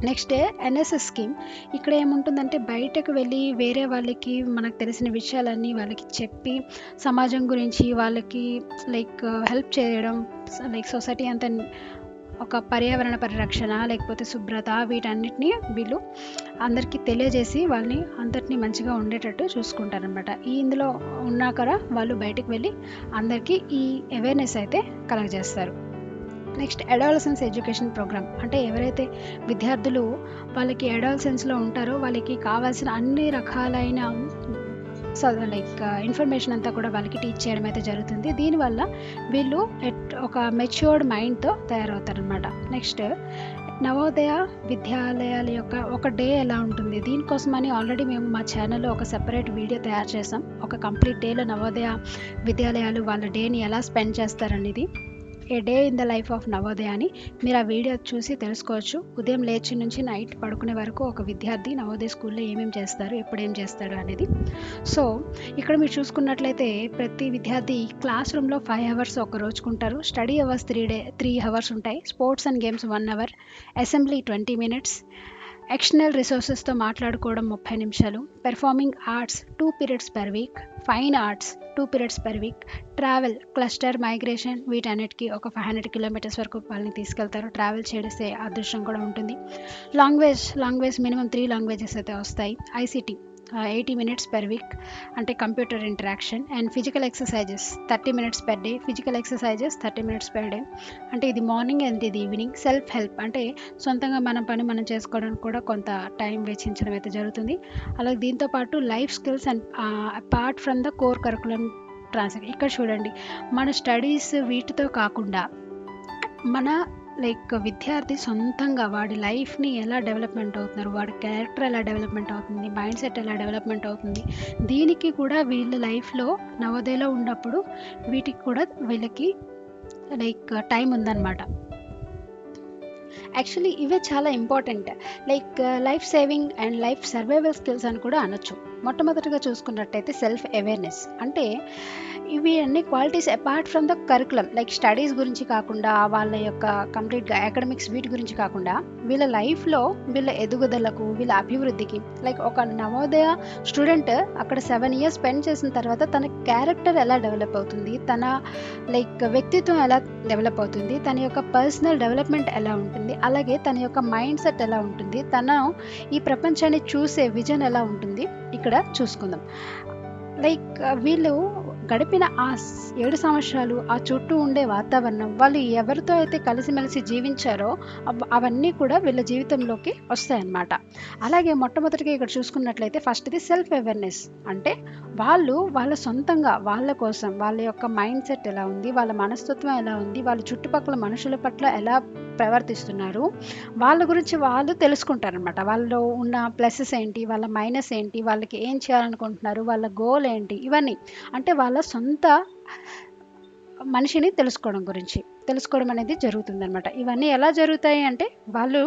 Next NSS scheme. ఇక్కడ ఏముంటుందంటే బయటకు వెళ్ళి వేరే వాళ్ళకి మనకు తెలిసిన విషయాలన్నీ వాళ్ళకి చెప్పి సమాజం గురించి వాళ్ళకి లైక్ హెల్ప్ చేయడం, లైక్ సొసైటీ అంతా ఒక పర్యావరణ పరిరక్షణ లేకపోతే శుభ్రత వీటన్నిటిని వీళ్ళు అందరికీ తెలియజేసి వాళ్ళని అందరినీ మంచిగా ఉండేటట్టు చూసుకుంటారనమాట. ఇందులో ఉన్నాకర వాళ్ళు బయటకు వెళ్ళి అందరికీ ఈ అవేర్నెస్ అయితే కలగజేస్తారు. Next adolescence education program. అంటే ఎవరైతే విద్యార్థులు వాళ్ళకి అడాలసెన్స్లో ఉంటారో వాళ్ళకి కావాల్సిన అన్ని రకాలైన లైక్ ఇన్ఫర్మేషన్ అంతా కూడా వాళ్ళకి టీచ్ చేయడం అయితే జరుగుతుంది. దీనివల్ల వీళ్ళు ఒక మెచ్యూర్డ్ మైండ్తో తయారవుతారనమాట. నెక్స్ట్ నవోదయ విద్యాలయాల యొక్క ఒక డే ఎలా ఉంటుంది, దీనికోసమని ఆల్రెడీ మేము మా ఛానల్లో ఒక సెపరేట్ వీడియో తయారు చేసాం. ఒక కంప్లీట్ డేలో నవోదయ విద్యాలయాలు వాళ్ళ డేని ఎలా స్పెండ్ చేస్తారనేది, a day in the life of Navodaya అని మీరు ఆ వీడియో చూసి తెలుసుకోవచ్చు. ఉదయం లేచి నుంచి నైట్ పడుకునే వరకు ఒక విద్యార్థి నవోదయ స్కూల్లో ఏమేమి చేస్తారు, ఎప్పుడు ఏం చేస్తాడు అనేది. సో ఇక్కడ మీరు చూసుకున్నట్లయితే ప్రతి విద్యార్థి క్లాస్ రూమ్లో 5 అవర్స్ ఒక రోజుకుంటారు. స్టడీ అవర్స్ 3 అవర్స్ ఉంటాయి. Sports and games 1 hour, assembly 20 minutes, external రిసోర్సెస్తో మాట్లాడుకోవడం 30 నిమిషాలు, performing arts 2 periods per week, fine arts 2 periods per week, travel, cluster, migration వీటన్నిటికీ ఒక 500 కిలోమీటర్స్ వరకు వాళ్ళని తీసుకెళ్తారు. ట్రావెల్ చేసే అదృష్టం కూడా ఉంటుంది. లాంగ్వేజ్ మినిమం 3 లాంగ్వేజెస్ అయితే వస్తాయి. ఐసీటీ 80 మినిట్స్ పర్ వీక్, అంటే computer interaction. And physical exercises 30 minutes per day, physical exercises 30 minutes per day. అంటే ఇది మార్నింగ్ అండ్ ఇది ఈవినింగ్. సెల్ఫ్ హెల్ప్, అంటే సొంతంగా మన పని మనం చేసుకోవడానికి కూడా కొంత టైం వెచ్చించడం అయితే జరుగుతుంది. అలాగే దీంతోపాటు life skills and apart from the core curriculum transaction. ఇక్కడ చూడండి, మన స్టడీస్ వీటితో కాకుండా మన లైక్ విద్యార్థి సొంతంగా వాడి లైఫ్ని ఎలా డెవలప్మెంట్ అవుతున్నారు, వాడి క్యారెక్టర్ ఎలా డెవలప్మెంట్ అవుతుంది, మైండ్ సెట్ ఎలా డెవలప్మెంట్ అవుతుంది, దీనికి కూడా వీళ్ళ లైఫ్లో నవోదయలో ఉన్నప్పుడు వీటికి కూడా వీళ్ళకి లైక్ టైం ఉందన్నమాట. యాక్చువల్లీ ఇవే చాలా important, like life saving and life survival skills అని కూడా అనొచ్చు. మొట్టమొదటిగా చూసుకున్నట్టయితే సెల్ఫ్ అవేర్నెస్. అంటే ఇవి అన్ని qualities apart from the curriculum, like studies గురించి కాకుండా వాళ్ళ యొక్క కంప్లీట్గా అకాడమిక్స్ వీటి గురించి కాకుండా వీళ్ళ లైఫ్లో వీళ్ళ ఎదుగుదలకు, వీళ్ళ అభివృద్ధికి, లైక్ ఒక నవోదయ స్టూడెంట్ అక్కడ 7 ఇయర్స్ స్పెండ్ చేసిన తర్వాత తన క్యారెక్టర్ ఎలా డెవలప్ అవుతుంది, తన లైక్ వ్యక్తిత్వం ఎలా డెవలప్ అవుతుంది, తన యొక్క పర్సనల్ డెవలప్మెంట్ ఎలా ఉంటుంది, అలాగే తన యొక్క మైండ్ సెట్ ఎలా ఉంటుంది, తన ఈ ప్రపంచాన్ని చూసే విజన్ ఎలా ఉంటుంది ఇక్కడ చూసుకుందాం. లైక్ వీళ్ళు గడిపిన ఆ 7 సంవత్సరాలు ఆ చుట్టూ ఉండే వాతావరణం, వాళ్ళు ఎవరితో అయితే కలిసిమెలిసి జీవించారో అవన్నీ కూడా వీళ్ళ జీవితంలోకి వస్తాయన్నమాట. అలాగే మొట్టమొదటిగా ఇక్కడ చూసుకున్నట్లయితే ఫస్ట్ది సెల్ఫ్ అవేర్నెస్. అంటే వాళ్ళు వాళ్ళ సొంతంగా వాళ్ళ కోసం వాళ్ళ యొక్క మైండ్ సెట్ ఎలా ఉంది, వాళ్ళ మనస్తత్వం ఎలా ఉంది, వాళ్ళ చుట్టుపక్కల మనుషుల పట్ల ఎలా ప్రవర్తిస్తున్నారు, వాళ్ళ గురించి వాళ్ళు తెలుసుకుంటారనమాట. వాళ్ళలో ఉన్న ప్లసెస్ ఏంటి, వాళ్ళ మైనస్ ఏంటి, వాళ్ళకి ఏం చేయాలనుకుంటున్నారు, వాళ్ళ గోల్ ఏంటి, ఇవన్నీ అంటే వాళ్ళ సొంత మనిషిని తెలుసుకోవడం అనేది జరుగుతుందన్నమాట. ఇవన్నీ ఎలా జరుగుతాయి అంటే వాళ్ళు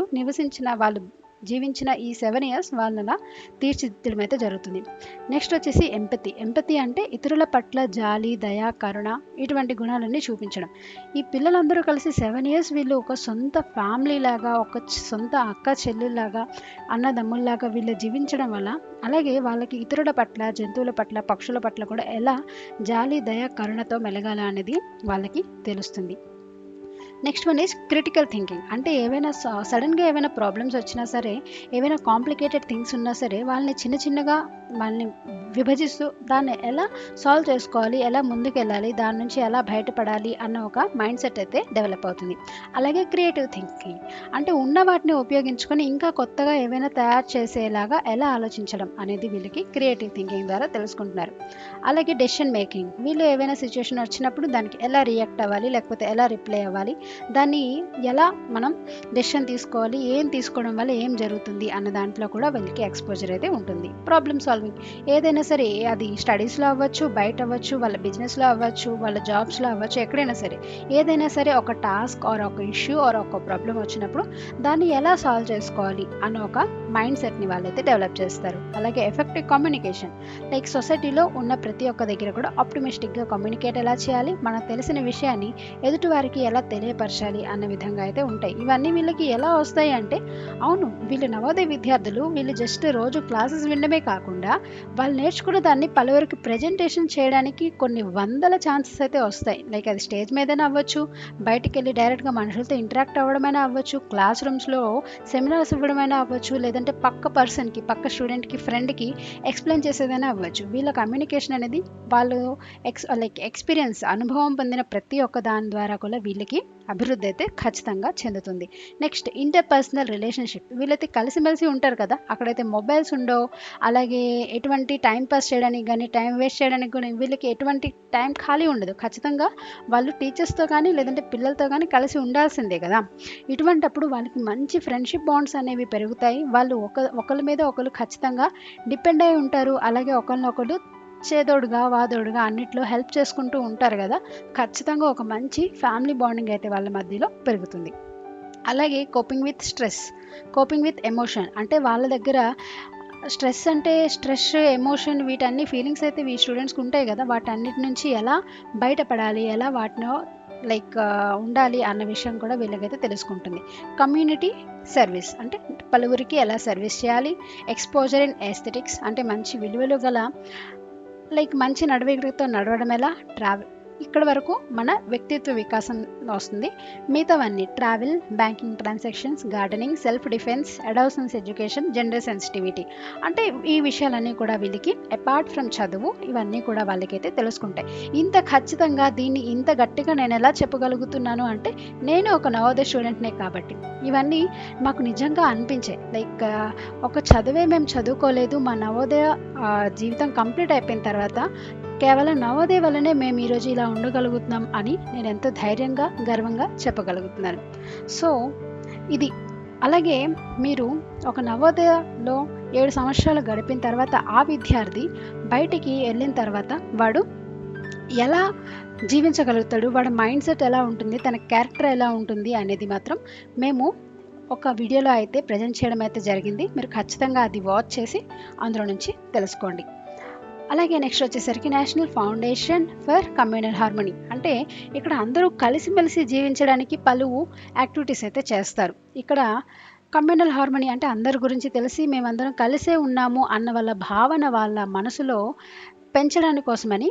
జీవించిన ఈ 7 ఇయర్స్ వాళ్ళలా తీర్చిదిద్దడం అయితే జరుగుతుంది. నెక్స్ట్ వచ్చేసి ఎంపతి అంటే ఇతరుల పట్ల జాలి, దయ, కరుణ ఇటువంటి గుణాలన్నీ చూపించడం. ఈ పిల్లలందరూ కలిసి 7 ఇయర్స్ వీళ్ళు ఒక సొంత ఫ్యామిలీ లాగా, ఒక సొంత అక్క చెల్లెల్లాగా, అన్నదమ్ముల్లాగా వీళ్ళు జీవించడం వల్ల, అలాగే వాళ్ళకి ఇతరుల పట్ల, జంతువుల పట్ల, పక్షుల పట్ల కూడా ఎలా జాలి, దయ, కరుణతో మెలగాల అనేది వాళ్ళకి తెలుస్తుంది. Next one is critical thinking. అంటే ఏవైనా సడన్గా ఏవైనా ప్రాబ్లమ్స్ వచ్చినా సరే, ఏవైనా కాంప్లికేటెడ్ థింగ్స్ ఉన్నా సరే, వాళ్ళని చిన్నగా వాళ్ళని విభజిస్తూ దాన్ని ఎలా సాల్వ్ చేసుకోవాలి, ఎలా ముందుకు వెళ్ళాలి, దాని నుంచి ఎలా బయటపడాలి అన్న ఒక మైండ్ సెట్ అయితే డెవలప్ అవుతుంది. అలాగే క్రియేటివ్ థింకింగ్ అంటే ఉన్న వాటిని ఉపయోగించుకొని ఇంకా కొత్తగా ఏవైనా తయారు చేసేలాగా ఎలా ఆలోచించడం అనేది వీళ్ళకి క్రియేటివ్ థింకింగ్ ద్వారా తెలుసుకుంటున్నారు. అలాగే డెసిషన్ మేకింగ్, వీళ్ళు ఏవైనా సిచ్యువేషన్ వచ్చినప్పుడు దానికి ఎలా రియాక్ట్ అవ్వాలి, లేకపోతే ఎలా రిప్లై అవ్వాలి, దాన్ని ఎలా మనం డెసిషన్ తీసుకోవాలి, ఏం తీసుకోవడం వల్ల ఏం జరుగుతుంది అన్న దాంట్లో కూడా వీళ్ళకి ఎక్స్పోజర్ అయితే ఉంటుంది. ప్రాబ్లమ్ సాల్వింగ్ ఏదైనా సరే, అది స్టడీస్లో అవ్వచ్చు, బయట అవ్వచ్చు, వాళ్ళ బిజినెస్లో అవ్వచ్చు, వాళ్ళ జాబ్స్లో అవ్వచ్చు, ఎక్కడైనా సరే ఏదైనా సరే ఒక టాస్క్ ఆర్ ఒక ఇష్యూ ఆర్ ఒక ప్రాబ్లం వచ్చినప్పుడు దాన్ని ఎలా సాల్వ్ చేసుకోవాలి అన్న ఒక మైండ్ సెట్ని వాళ్ళైతే డెవలప్ చేస్తారు. అలాగే ఎఫెక్టివ్ కమ్యూనికేషన్, లైక్ సొసైటీలో ఉన్న ప్రతి ఒక్క దగ్గర కూడా ఆప్టిమిస్టిక్గా కమ్యూనికేట్ ఎలా చేయాలి, మనకు తెలిసిన విషయాన్ని ఎదుటి వారికి ఎలా తెలియపరచాలి అన్న విధంగా అయితే ఉంటాయి. ఇవన్నీ వీళ్ళకి ఎలా వస్తాయి అంటే, అవును వీళ్ళు నవోదయ విద్యార్థులు, వీళ్ళు జస్ట్ రోజు క్లాసెస్ వినడమే కాకుండా వాళ్ళు నేర్చుకున్న దాన్ని పలువురికి ప్రజెంటేషన్ చేయడానికి కొన్ని వందల ఛాన్సెస్ అయితే వస్తాయి. లైక్ అది స్టేజ్ మీదైనా అవ్వచ్చు, బయటికి వెళ్ళి డైరెక్ట్గా మనుషులతో ఇంటరాక్ట్ అవ్వడమైనా అవ్వచ్చు, క్లాస్ రూమ్స్లో సెమినార్స్ ఇవ్వడమైనా అవ్వచ్చు, లేదంటే పక్క పర్సన్కి, పక్క స్టూడెంట్కి, ఫ్రెండ్కి ఎక్స్ప్లెయిన్ చేసేదైనా అవ్వచ్చు. వీళ్ళ కమ్యూనికేషన్ అనేది వాళ్ళు ఎక్స్పీరియన్స్, అనుభవం పొందిన ప్రతి ఒక్క దాని ద్వారా కూడా వీళ్ళకి అభివృద్ధి అయితే ఖచ్చితంగా చెందుతుంది. నెక్స్ట్ ఇంటర్పర్సనల్ రిలేషన్షిప్, వీళ్ళైతే కలిసిమెలిసి ఉంటారు కదా, అక్కడైతే మొబైల్స్ ఉండవు, అలాగే ఎటువంటి టైం పాస్ చేయడానికి కానీ, టైం వేస్ట్ చేయడానికి కానీ వీళ్ళకి ఎటువంటి టైం ఖాళీ ఉండదు. ఖచ్చితంగా వాళ్ళు టీచర్స్తో కానీ లేదంటే పిల్లలతో కానీ కలిసి ఉండాల్సిందే కదా. ఇటువంటప్పుడు వాళ్ళకి మంచి ఫ్రెండ్షిప్ బాండ్స్ అనేవి పెరుగుతాయి. వాళ్ళు ఒకరి మీద ఒకరు ఖచ్చితంగా డిపెండ్ అయి ఉంటారు. అలాగే ఒకరినొకరు చేదోడుగా వాదోడుగా అన్నిట్లో హెల్ప్ చేసుకుంటూ ఉంటారు కదా. ఖచ్చితంగా ఒక మంచి ఫ్యామిలీ బాండింగ్ అయితే వాళ్ళ మధ్యలో పెరుగుతుంది. అలాగే కోపింగ్ విత్ ఎమోషన్, అంటే వాళ్ళ దగ్గర స్ట్రెస్, ఎమోషన్, వీటన్ని ఫీలింగ్స్ అయితే ఈ స్టూడెంట్స్కి ఉంటాయి కదా, వాటన్నిటి నుంచి ఎలా బయటపడాలి, ఎలా వాటిని ఉండాలి అన్న విషయం కూడా వీళ్ళకైతే తెలుసుకుంటుంది. కమ్యూనిటీ సర్వీస్ అంటే పలువురికి ఎలా సర్వీస్ చేయాలి. ఎక్స్పోజర్ ఇన్ ఎస్థెటిక్స్ అంటే మంచి విలువలు గల మంచి నడవడికతో నడవడం ఎలా. ఇక్కడ వరకు మన వ్యక్తిత్వ వికాసం వస్తుంది. మిగతావన్నీ travel, banking transactions, gardening, self defence, adolescence education, gender sensitivity అంటే ఈ విషయాలన్నీ కూడా వీళ్ళకి అపార్ట్ ఫ్రమ్ చదువు ఇవన్నీ కూడా వాళ్ళకైతే తెలుసుకుంటాయి. ఇంత ఖచ్చితంగా దీన్ని ఇంత గట్టిగా నేను ఎలా చెప్పగలుగుతున్నాను అంటే, నేను ఒక నవోదయ స్టూడెంట్నే కాబట్టి ఇవన్నీ మాకు నిజంగా అనిపించాయి. ఒక చదువే మేము చదువుకోలేదు, మా నవోదయ జీవితం కంప్లీట్ అయిపోయిన తర్వాత కేవలం నవోదయ వల్లనే మేము ఈరోజు ఇలా ఉండగలుగుతున్నాం అని నేను ఎంతో ధైర్యంగా, గర్వంగా చెప్పగలుగుతున్నాను. సో ఇది. అలాగే మీరు ఒక నవోదయలో 7 సంవత్సరాలు గడిపిన తర్వాత ఆ విద్యార్థి బయటికి వెళ్ళిన తర్వాత వాడు ఎలా జీవించగలుగుతాడు, వాడి మైండ్ సెట్ ఎలా ఉంటుంది, తన క్యారెక్టర్ ఎలా ఉంటుంది అనేది మాత్రం మేము ఒక వీడియోలో అయితే ప్రజెంట్ చేయడం అయితే జరిగింది. మీరు ఖచ్చితంగా అది వాచ్ చేసి అందులో నుంచి తెలుసుకోండి. అలాగే నెక్స్ట్ వచ్చేసరికి national foundation for communal harmony, అంటే ఇక్కడ అందరూ కలిసిమెలిసి జీవించడానికి పలు యాక్టివిటీస్ అయితే చేస్తారు. ఇక్కడ కమ్యూనల్ హార్మనీ అంటే అందరి గురించి తెలిసి మేమందరం కలిసే ఉన్నాము అన్న వాళ్ళ భావన వాళ్ళ మనసులో పెంచడానికి కోసమని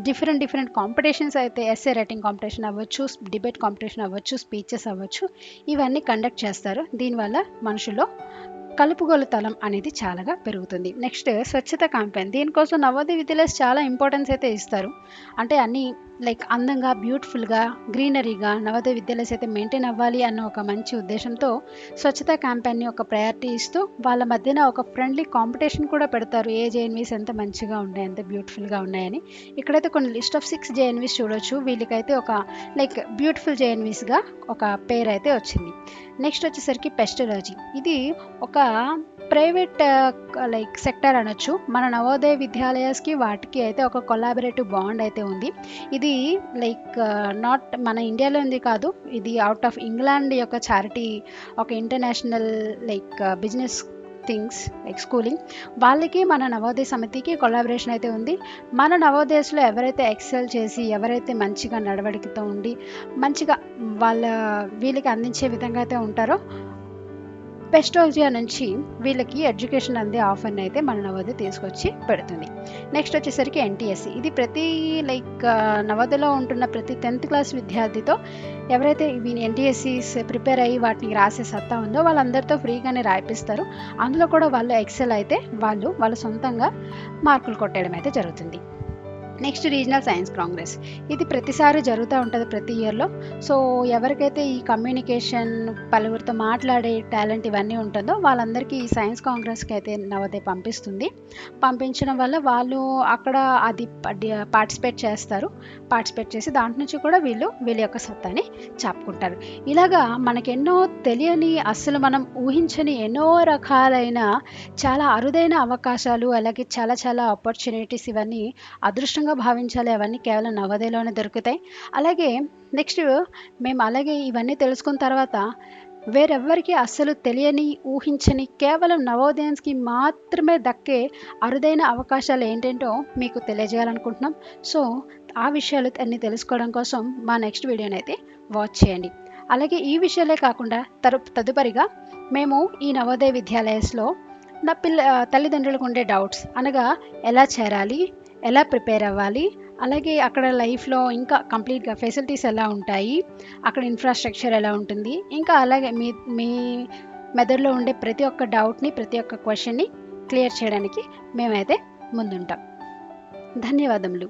డిఫరెంట్ కాంపిటీషన్స్ అయితే, ఎస్ఏ రైటింగ్ కాంపిటీషన్ అవ్వచ్చు, డిబేట్ కాంపిటీషన్ అవ్వచ్చు, స్పీచెస్ అవ్వచ్చు, ఇవన్నీ కండక్ట్ చేస్తారు. దీనివల్ల మనుషుల్లో కలుపుగోలుతనం అనేది చాలా పెరుగుతుంది. నెక్స్ట్ స్వచ్ఛత క్యాంపెయిన్, దీనికోసం నవోదయ విద్యాలయాస్ చాలా ఇంపార్టెన్స్ అయితే ఇస్తారు. అంటే అన్ని అందంగా, బ్యూటిఫుల్గా, గ్రీనరీగా నవోదయ విద్యాలయాస్ అయితే మెయింటైన్ అవ్వాలి అన్న ఒక మంచి ఉద్దేశంతో స్వచ్ఛత క్యాంపెయిన్ని ఒక ప్రయారిటీ ఇస్తూ వాళ్ళ మధ్యన ఒక ఫ్రెండ్లీ కాంపిటీషన్ కూడా పెడతారు. ఏ జేఎన్వీస్ ఎంత మంచిగా ఉన్నాయి, ఎంత బ్యూటిఫుల్గా ఉన్నాయని. ఇక్కడైతే కొన్ని లిస్ట్ ఆఫ్ 6 జేఎన్వీస్ చూడొచ్చు. వీళ్ళకైతే ఒక బ్యూటిఫుల్ జేఎన్వీస్గా ఒక పేరు అయితే వచ్చింది. నెక్స్ట్ వచ్చేసరికి పెస్టరాలజీ. ఇది ఒక ప్రైవేట్ సెక్టర్ అనొచ్చు. మన నవోదయ విద్యాలయాస్కి వాటికి అయితే ఒక కొలాబరేటివ్ బాండ్ అయితే ఉంది. ఇది నాట్ మన ఇండియాలో ఉంది కాదు, ఇది అవుట్ ఆఫ్ ఇంగ్లాండ్ యొక్క చారిటీ, ఒక ఇంటర్నేషనల్ బిజినెస్ థింగ్స్ స్కూలింగ్. వాళ్ళకి మన నవోదయ సమితికి కొలాబరేషన్ అయితే ఉంది. మన నవోదయస్లో ఎవరైతే ఎక్సెల్ చేసి, ఎవరైతే మంచిగా నడవడికతో ఉండి మంచిగా వీళ్ళకి అందించే విధంగా అయితే ఉంటారో, పెస్టోజియా నుంచి వీళ్ళకి ఎడ్యుకేషన్ అందే ఆఫర్ని అయితే మన నవోదయ తీసుకొచ్చి పెడుతుంది. నెక్స్ట్ వచ్చేసరికి ఎన్టీఎస్సి. ఇది ప్రతి నవోదయలో ఉంటున్న ప్రతి 10th క్లాస్ విద్యార్థితో ఎవరైతే ఎన్టీఎస్సీస్ ప్రిపేర్ అయ్యి వాటిని రాసే సత్తా ఉందో వాళ్ళందరితో ఫ్రీగానే రాయిపిస్తారు. అందులో కూడా వాళ్ళు ఎక్సెల్ అయితే వాళ్ళ సొంతంగా మార్కులు కొట్టడం అయితే జరుగుతుంది. Next regional science Congress. ఇది ప్రతిసారి జరుగుతూ ఉంటుంది ప్రతి ఇయర్లో. సో ఎవరికైతే ఈ కమ్యూనికేషన్, పలువురితో మాట్లాడే టాలెంట్ ఇవన్నీ ఉంటుందో వాళ్ళందరికీ ఈ సైన్స్ కాంగ్రెస్కి అయితే నవోదయ పంపిస్తుంది. పంపించడం వల్ల వాళ్ళు అక్కడ అది పార్టిసిపేట్ చేసి దాంట్ నుంచి కూడా వీళ్ళ యొక్క సత్తాని చాపుకుంటారు. ఇలాగా మనకెన్నో తెలియని, అస్సలు మనం ఊహించని ఎన్నో రకాలైన చాలా అరుదైన అవకాశాలు, అలాగే చాలా చాలా ఆపర్చునిటీస్, ఇవన్నీ అదృష్టంగా భావించాలి. అవన్నీ కేవలం నవోదయలోనే దొరుకుతాయి. అలాగే నెక్స్ట్ మేము ఇవన్నీ తెలుసుకున్న తర్వాత వేరెవ్వరికి అస్సలు తెలియని, ఊహించని, కేవలం నవోదయానికి మాత్రమే దక్కే అరుదైన అవకాశాలు ఏంటేంటో మీకు తెలియజేయాలనుకుంటున్నాం. సో ఆ విషయాలు అన్నీ తెలుసుకోవడం కోసం మా నెక్స్ట్ వీడియోని అయితే వాచ్ చేయండి. అలాగే ఈ విషయాలే కాకుండా తదుపరిగా మేము ఈ నవోదయ విద్యాలయాస్లో తల్లిదండ్రులకు ఉండే డౌట్స్, అనగా ఎలా చేరాలి, ఎలా ప్రిపేర్ అవ్వాలి, అలాగే అక్కడ లైఫ్లో ఇంకా కంప్లీట్గా ఫెసిలిటీస్ ఎలా ఉంటాయి, అక్కడ ఇన్ఫ్రాస్ట్రక్చర్ ఎలా ఉంటుంది, ఇంకా అలాగే మీ మెదడులో ఉండే ప్రతి ఒక్క డౌట్ని, ప్రతి ఒక్క క్వశ్చన్ని క్లియర్ చేయడానికి మేమైతే ముందుంటాం. ధన్యవాదములు.